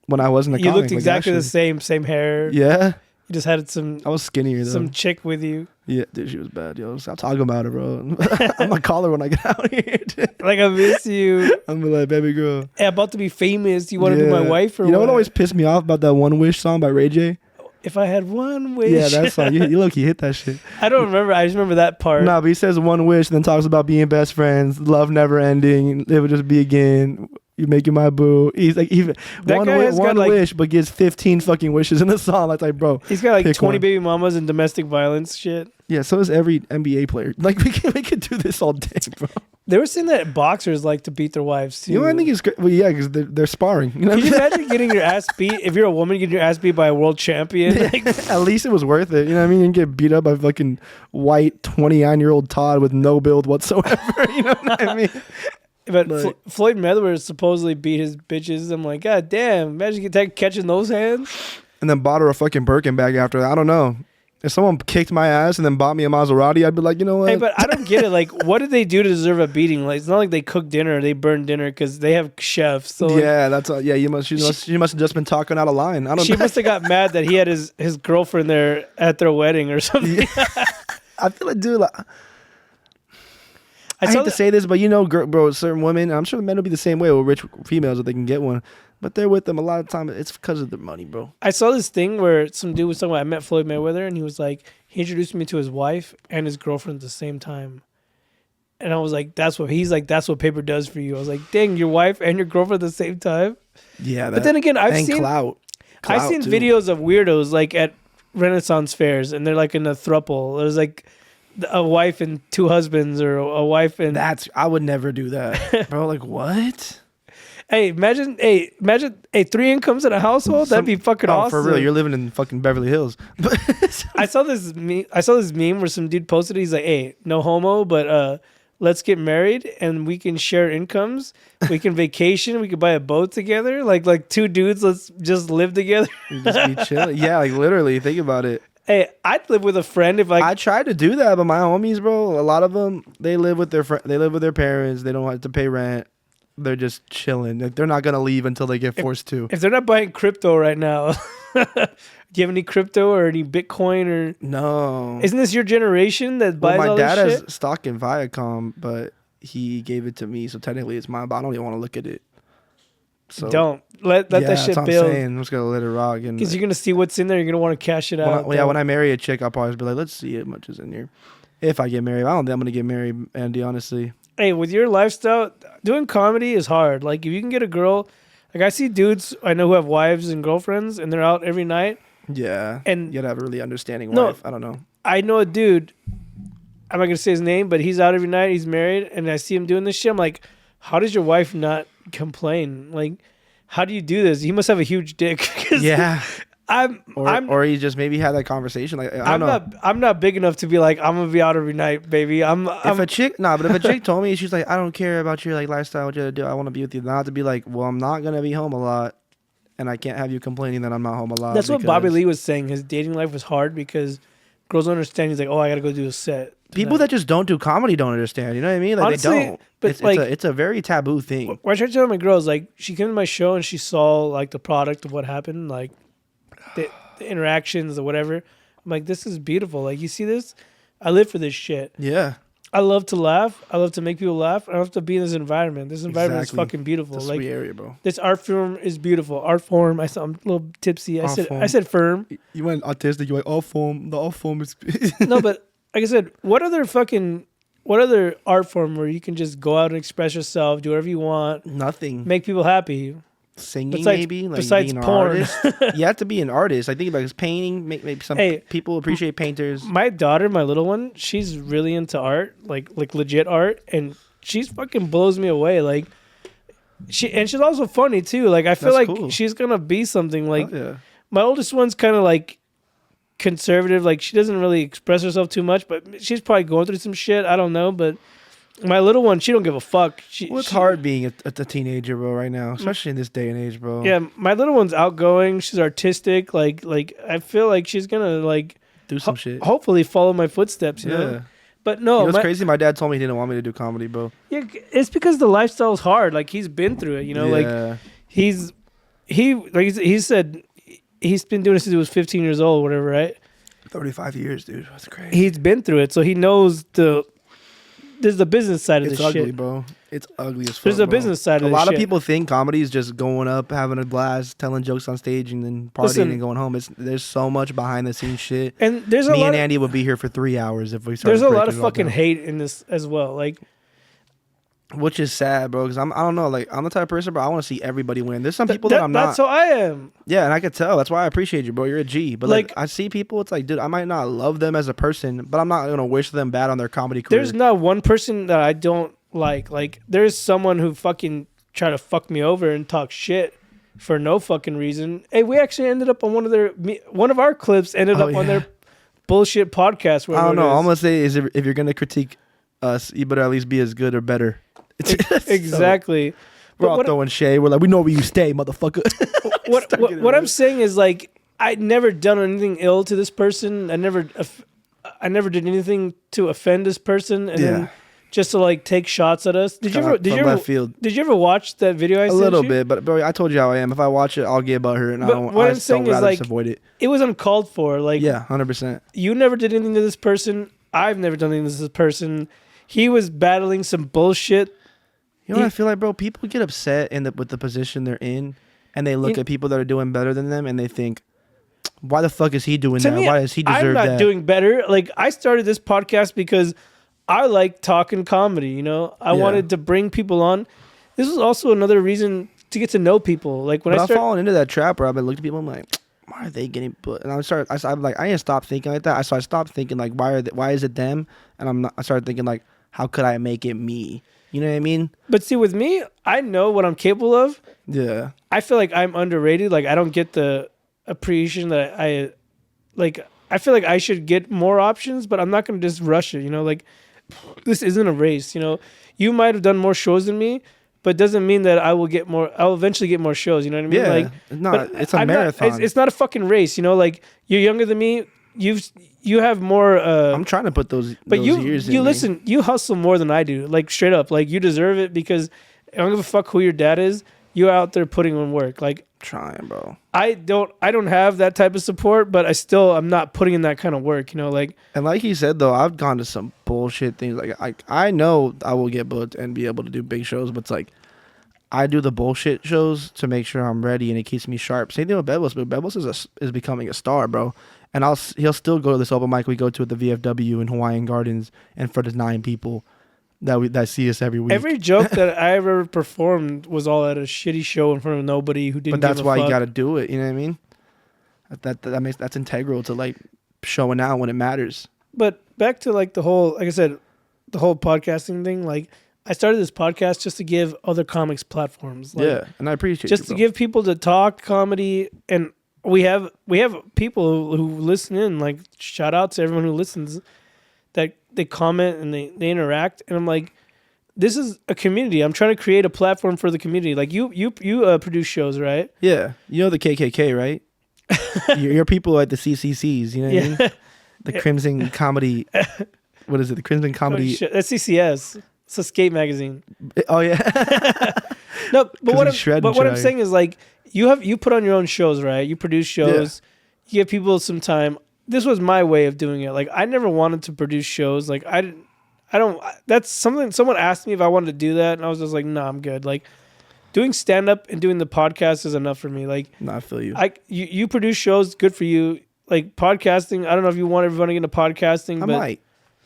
when I wasn't a comic. You looked exactly the same hair. Yeah. You just had some. I was skinnier though. Some chick with you. Yeah, dude, she was bad, yo. Stop talking about her, bro. I'm gonna call her when I get out here. Like, I miss you. I'm like, baby girl. Hey, about to be famous. You want to be my wife or what? You know what always pissed me off about that One Wish song by Ray J? If I had one wish. Yeah, that song. You look, you hit that shit. I don't remember. I just remember that part. Nah, but he says one wish, and then talks about being best friends, love never ending, it would just be again. You making my boo. He's like, even one wish, but gives 15 fucking wishes in the song. That's like, bro. He's got like 20 baby mamas and domestic violence shit. Yeah, so is every NBA player. Like we could do this all day, bro. They were saying that boxers like to beat their wives too. You know, I think it's great. Well, yeah, because they're sparring. You know Can you imagine getting your ass beat if you're a woman getting your ass beat by a world champion? Like, at least it was worth it. You know what I mean? You get beat up by fucking white 29-year-old Todd with no build whatsoever. You know what I mean? But like, Floyd Mayweather supposedly beat his bitches. I'm like, God damn! Imagine catching those hands. And then bought her a fucking Birkin bag after that. I don't know. If someone kicked my ass and then bought me a Maserati, I'd be like, you know what? Hey, but I don't get it. Like, what did they do to deserve a beating? Like, it's not like they cook dinner, they burn dinner because they have chefs. So like, yeah, that's all. Yeah, she must have just been talking out of line. I don't know. She must have got mad that he had his girlfriend there at their wedding or something. Yeah. I feel like, dude, like, I hate to say this, but you know, bro, certain women, I'm sure the men will be the same way with rich females if they can get one. But they're with them a lot of time. It's because of their money, bro. I saw this thing where some dude was talking about, I met Floyd Mayweather, and he was like, he introduced me to his wife and his girlfriend at the same time. And I was like, that's what paper does for you. I was like, dang, your wife and your girlfriend at the same time? Yeah. But then again, I've seen clout videos of weirdos like at Renaissance fairs, and they're like in a throuple. There's like a wife and two husbands, or a wife and... I would never do that. Bro, like, what? Hey, imagine 3 incomes in a household. That'd be fucking awesome. For real, you're living in fucking Beverly Hills. I saw this meme where some dude posted. He's like, "Hey, no homo, but let's get married and we can share incomes. We can vacation. We can buy a boat together. Like two dudes. Let's just live together. Just be chill. Yeah, like literally. Think about it. Hey, I'd live with a friend if I tried to do that, but my homies, bro, a lot of them, they live with their parents. They don't have to pay rent. They're just chilling. Like, they're not gonna leave until they get forced to. If they're not buying crypto right now, do you have any crypto or any Bitcoin or? No. Isn't this your generation that buys all this shit? My dad has stock in Viacom, but he gave it to me, so technically it's mine. But I don't even want to look at it. So don't let that shit build. I'm just gonna let it rock, because you're gonna see what's in there. You're gonna want to cash it out. When I marry a chick, I'll probably be like, let's see how much is in here. If I get married, I don't think I'm gonna get married, Andy. Honestly. Hey, with your lifestyle, doing comedy is hard. Like, if you can get a girl, like I see dudes I know who have wives and girlfriends, and they're out every night. Yeah, and you gotta have a really understanding no, wife. I don't know. I know a dude. I'm not gonna say his name, but he's out every night. He's married, and I see him doing this shit. I'm like, how does your wife not complain? Like, how do you do this? He must have a huge dick. Yeah. Or he just maybe had that conversation. Like, I don't know. I'm not big enough to be like, I'm gonna be out every night, baby. If a chick told me, she's like, I don't care about your like lifestyle, what you do, I want to be with you. Not to be like, well, I'm not gonna be home a lot, and I can't have you complaining that I'm not home a lot. That's what Bobby Lee was saying. His dating life was hard because girls don't understand. He's like, oh, I gotta go do a set. People that just don't do comedy don't understand. You know what I mean? Like, honestly, they don't. But it's a very taboo thing. When I try to tell my girls, like, she came to my show and she saw like the product of what happened, like the interactions or whatever. I'm like, this is beautiful. Like, you see this? I live for this shit. Yeah. I love to laugh. I love to make people laugh. I love to be in this environment. This environment is fucking beautiful. It's a sweet area, bro. This art form is beautiful. Art form. I'm a little tipsy. I said firm. You went autistic. You're like, art form. The art form is... No, but like I said, what other art form where you can just go out and express yourself, do whatever you want? Nothing. Make people happy. Singing, maybe, like besides being porn. An artist. You have to be an artist. I think like painting. Maybe some people appreciate painters. My daughter, my little one, she's really into art, like legit art, and she's fucking blows me away. Like she's also funny too. Like I feel like cool. She's gonna be something. Like my oldest one's kind of like conservative. Like she doesn't really express herself too much, but she's probably going through some shit. I don't know, but. My little one, she don't give a fuck. It's hard being a teenager, bro, right now, especially in this day and age, bro. Yeah, my little one's outgoing. She's artistic. Like I feel like she's gonna like do some shit. Hopefully, follow my footsteps. You know? But no, you know what's crazy? My dad told me he didn't want me to do comedy, bro. Yeah, it's because the lifestyle's hard. Like he's been through it. You know, like he said he's been doing this since he was 15 years old, whatever, right? 35 years, dude. That's crazy. He's been through it, so he knows there's the business side of this shit. It's ugly, bro. It's ugly as fuck. There's a business side of this shit. A lot of people think comedy is just going up, having a blast, telling jokes on stage, and then partying and going home. There's so much behind the scenes shit. And there's Me and Andy would be here for 3 hours if we started. There's a lot of fucking hate in this as well. Like, which is sad, bro, because I don't know, like, I'm the type of person, bro, I want to see everybody win. There's some people that I'm not. That's how I am. Yeah, and I could tell. That's why I appreciate you, bro. You're a G. But, like, I see people, it's like, dude, I might not love them as a person, but I'm not going to wish them bad on their comedy career. There's not one person that I don't like there's someone who fucking try to fuck me over and talk shit for no fucking reason. Hey, we actually ended up on one of our clips ended up on their bullshit podcast. I don't know. All I'm gonna say is if you're gonna critique us, you better at least be as good or better. Exactly. So, we're all throwing shade. We're like, we know where you stay, motherfucker. What I'm saying is like, I never done anything ill to this person. I never did anything to offend this person, and then just to like take shots at us. Did you ever watch that video I sent you? A little bit, but bro, I told you how I am. If I watch it, I'll get about her, and what I'm saying is like, avoid it. It was uncalled for. Like, 100%. You never did anything to this person. I've never done anything to this person. He was battling some bullshit. You know what I feel like, bro? People get upset with the position they're in, and they look at people that are doing better than them, and they think, why the fuck is he doing that? Why does he deserve that? I'm not doing better. Like, I started this podcast because I like talking comedy, you know? I wanted to bring people on. This was also another reason to get to know people. Like, when I've fallen into that trap where I've been looking at people, I'm like, why are they getting put? And I'm like, I didn't stop thinking like that. So I stopped thinking like, why is it them? And I started thinking like, how could I make it me? You know what I mean? But see, with me, I know what I'm capable of. Yeah. I feel like I'm underrated. Like, I don't get the appreciation that I feel like I should get more options, but I'm not going to just rush it. You know, like, this isn't a race. You know, you might have done more shows than me, but it doesn't mean that I'll eventually get more shows. You know what I mean? Yeah. Like, no, it's a marathon. It's not a fucking race. You know, like, you're younger than me. You have more. I'm trying to put those. But years you in listen. me. You hustle more than I do. Like, straight up. Like, you deserve it because I don't give a fuck who your dad is. You're out there putting in work. Like, trying, bro. I don't have that type of support, but I'm not putting in that kind of work. You know, like. And like he said though, I've gone to some bullshit things. Like I know I will get booked and be able to do big shows, but it's like, I do the bullshit shows to make sure I'm ready, and it keeps me sharp. Same thing with Bebos, but Bebos is becoming a star, bro. And he'll still go to this open mic we go to at the VFW in Hawaiian Gardens in front of 9 people that see us every week. Every joke that I ever performed was all at a shitty show in front of nobody who didn't. But that's give a why fuck. you got to do it. You know what I mean? That's integral to like showing out when it matters. But back to like the whole, like I said, the whole podcasting thing. Like, I started this podcast just to give other comics platforms. Like, yeah, and I appreciate just you, to give people to talk comedy, and we have people who listen in. Like, shout out to everyone who listens, that they comment and they interact, and I'm like, this is a community. I'm trying to create a platform for the community. Like, you produce shows, right? Yeah, you know the KKK, right? your people are at the CCCs. You know what I mean? The Crimson Comedy. What is it? The Crimson Comedy. Oh, shit. That's CCS. It's a skate magazine. Oh yeah. No, but what I'm saying is, like, you put on your own shows, right? You produce shows. Yeah. You give people some time. This was my way of doing it. Like, I never wanted to produce shows. Like, I don't. That's something someone asked me if I wanted to do that, and I was just like, nah, I'm good. Like, doing stand up and doing the podcast is enough for me. Like, no, I feel you. You produce shows, good for you. Like, podcasting, I don't know if you want everyone to get into podcasting. I might.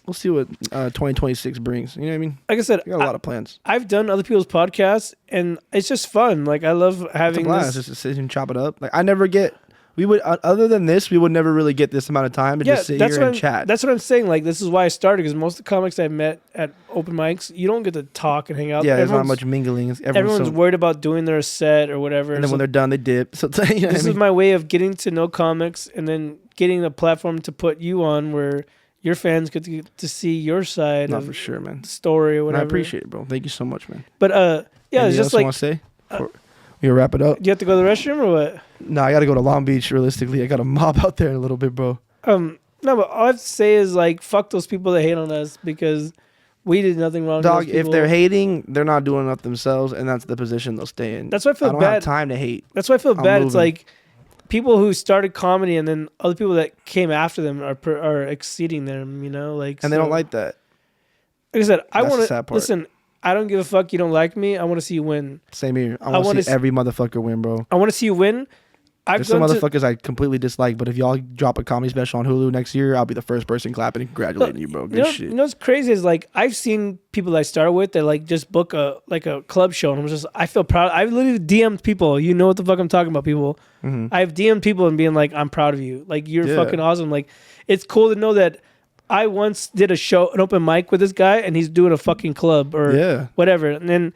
We'll see what 2026 brings. You know what I mean? Like I said, I got a lot of plans. I've done other people's podcasts, and it's just fun. Like, I love having this. Just to sit and chop it up. Like, I never get. We would other than this, we would never really get this amount of time to just sit here and chat. That's what I'm saying. Like, this is why I started, because most of the comics I met at open mics, you don't get to talk and hang out. Yeah, there's not much mingling. Everyone's worried about doing their set or whatever. And then when they're done, they dip. So this is my way of getting to know comics, and then getting a platform to put you on where your fans get to see your side of for sure, man. The story or whatever. I appreciate it, bro. Thank you so much, man. But yeah, it's just like. Want to say? You wrap it up. Do you have to go to the restroom or what? No, I got to go to Long Beach. Realistically, I got a mob out there in a little bit, bro. No, but all I have to say is, like, fuck those people that hate on us, because we did nothing wrong. Dog, if they're hating, they're not doing enough themselves, and that's the position they'll stay in. That's why I feel bad. I don't have time to hate. That's why I feel bad. It's like people who started comedy, and then other people that came after them are exceeding them. You know, like, and they don't like that. Like I said, I want to listen. I don't give a fuck. You don't like me. I want to see you win. Same here. I want to see every motherfucker win, bro. I want to see you win. There's some motherfuckers I completely dislike, but if y'all drop a comedy special on Hulu next year, I'll be the first person clapping and congratulating you, bro. Good shit. You know what's crazy is, like, I've seen people that I started with that, like, just book a club show, and I feel proud. I've literally DM'd people. You know what the fuck I'm talking about, people. Mm-hmm. I've DM'd people and being like, I'm proud of you. Like, you're fucking awesome. Like, it's cool to know that I once did an open mic with this guy, and he's doing a fucking club or whatever, and then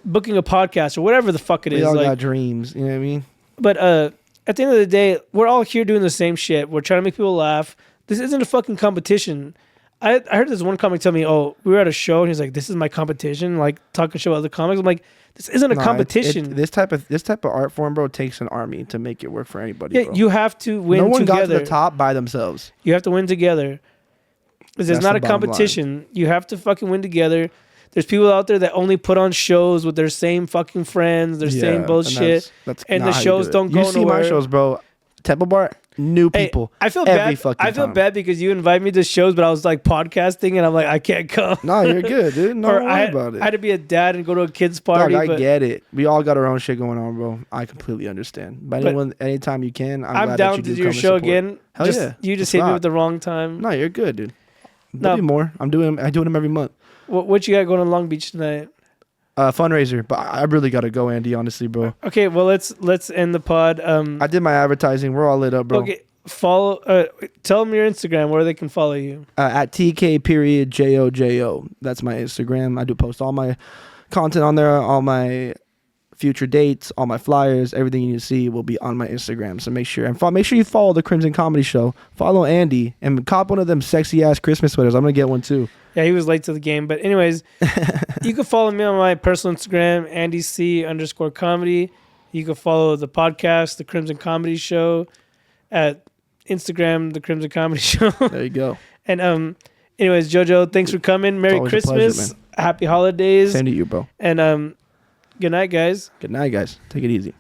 booking a podcast or whatever the fuck it is. We all got dreams, you know what I mean? But at the end of the day, we're all here doing the same shit. We're trying to make people laugh. This isn't a fucking competition. I heard this one comic tell me, "Oh, we were at a show," and he's like, "This is my competition." Like talking shit about other comics. I'm like, "This isn't a competition." This type of art form, bro, takes an army to make it work for anybody. Yeah, bro. you have to win. No one together. got to the top by themselves. You have to win together. Because it's not a competition. You have to fucking win together. There's people out there that only put on shows with their same fucking friends, their same bullshit, and the shows don't go nowhere. You see my shows, bro. Temple Bar, new people. I feel bad. I feel bad because you invite me to shows, but I was like podcasting, and I'm like, I can't come. No, you're good, dude. No worry about it. I had to be a dad and go to a kid's party. Dog, I get it. We all got our own shit going on, bro. I completely understand. But anytime you can, I'm glad down that you to do your come show and support. again. Hell yeah. You just hit me with the wrong time. No, you're good, dude. There'll be more. I do them every month. What you got going on Long Beach tonight? Fundraiser, but I really gotta go, Andy. Honestly, bro. Okay, well let's end the pod. I did my advertising. We're all lit up, bro. Okay, follow. Tell them your Instagram where they can follow you. At TK.JOJO. That's my Instagram. I do post all my content on there, all my future dates, all my flyers, everything you see will be on my Instagram. So make sure you follow the Crimson Comedy Show. Follow Andy and cop one of them sexy ass Christmas sweaters. I'm gonna get one too. Yeah, he was late to the game, but anyways, you can follow me on my personal Instagram, AndyC_comedy. You can follow the podcast, the Crimson Comedy Show, at Instagram, the Crimson Comedy Show. There you go. And anyways, Jojo, thanks for coming. Merry Christmas, pleasure, Happy Holidays. Same to you, bro. And good night, guys. Good night, guys. Take it easy.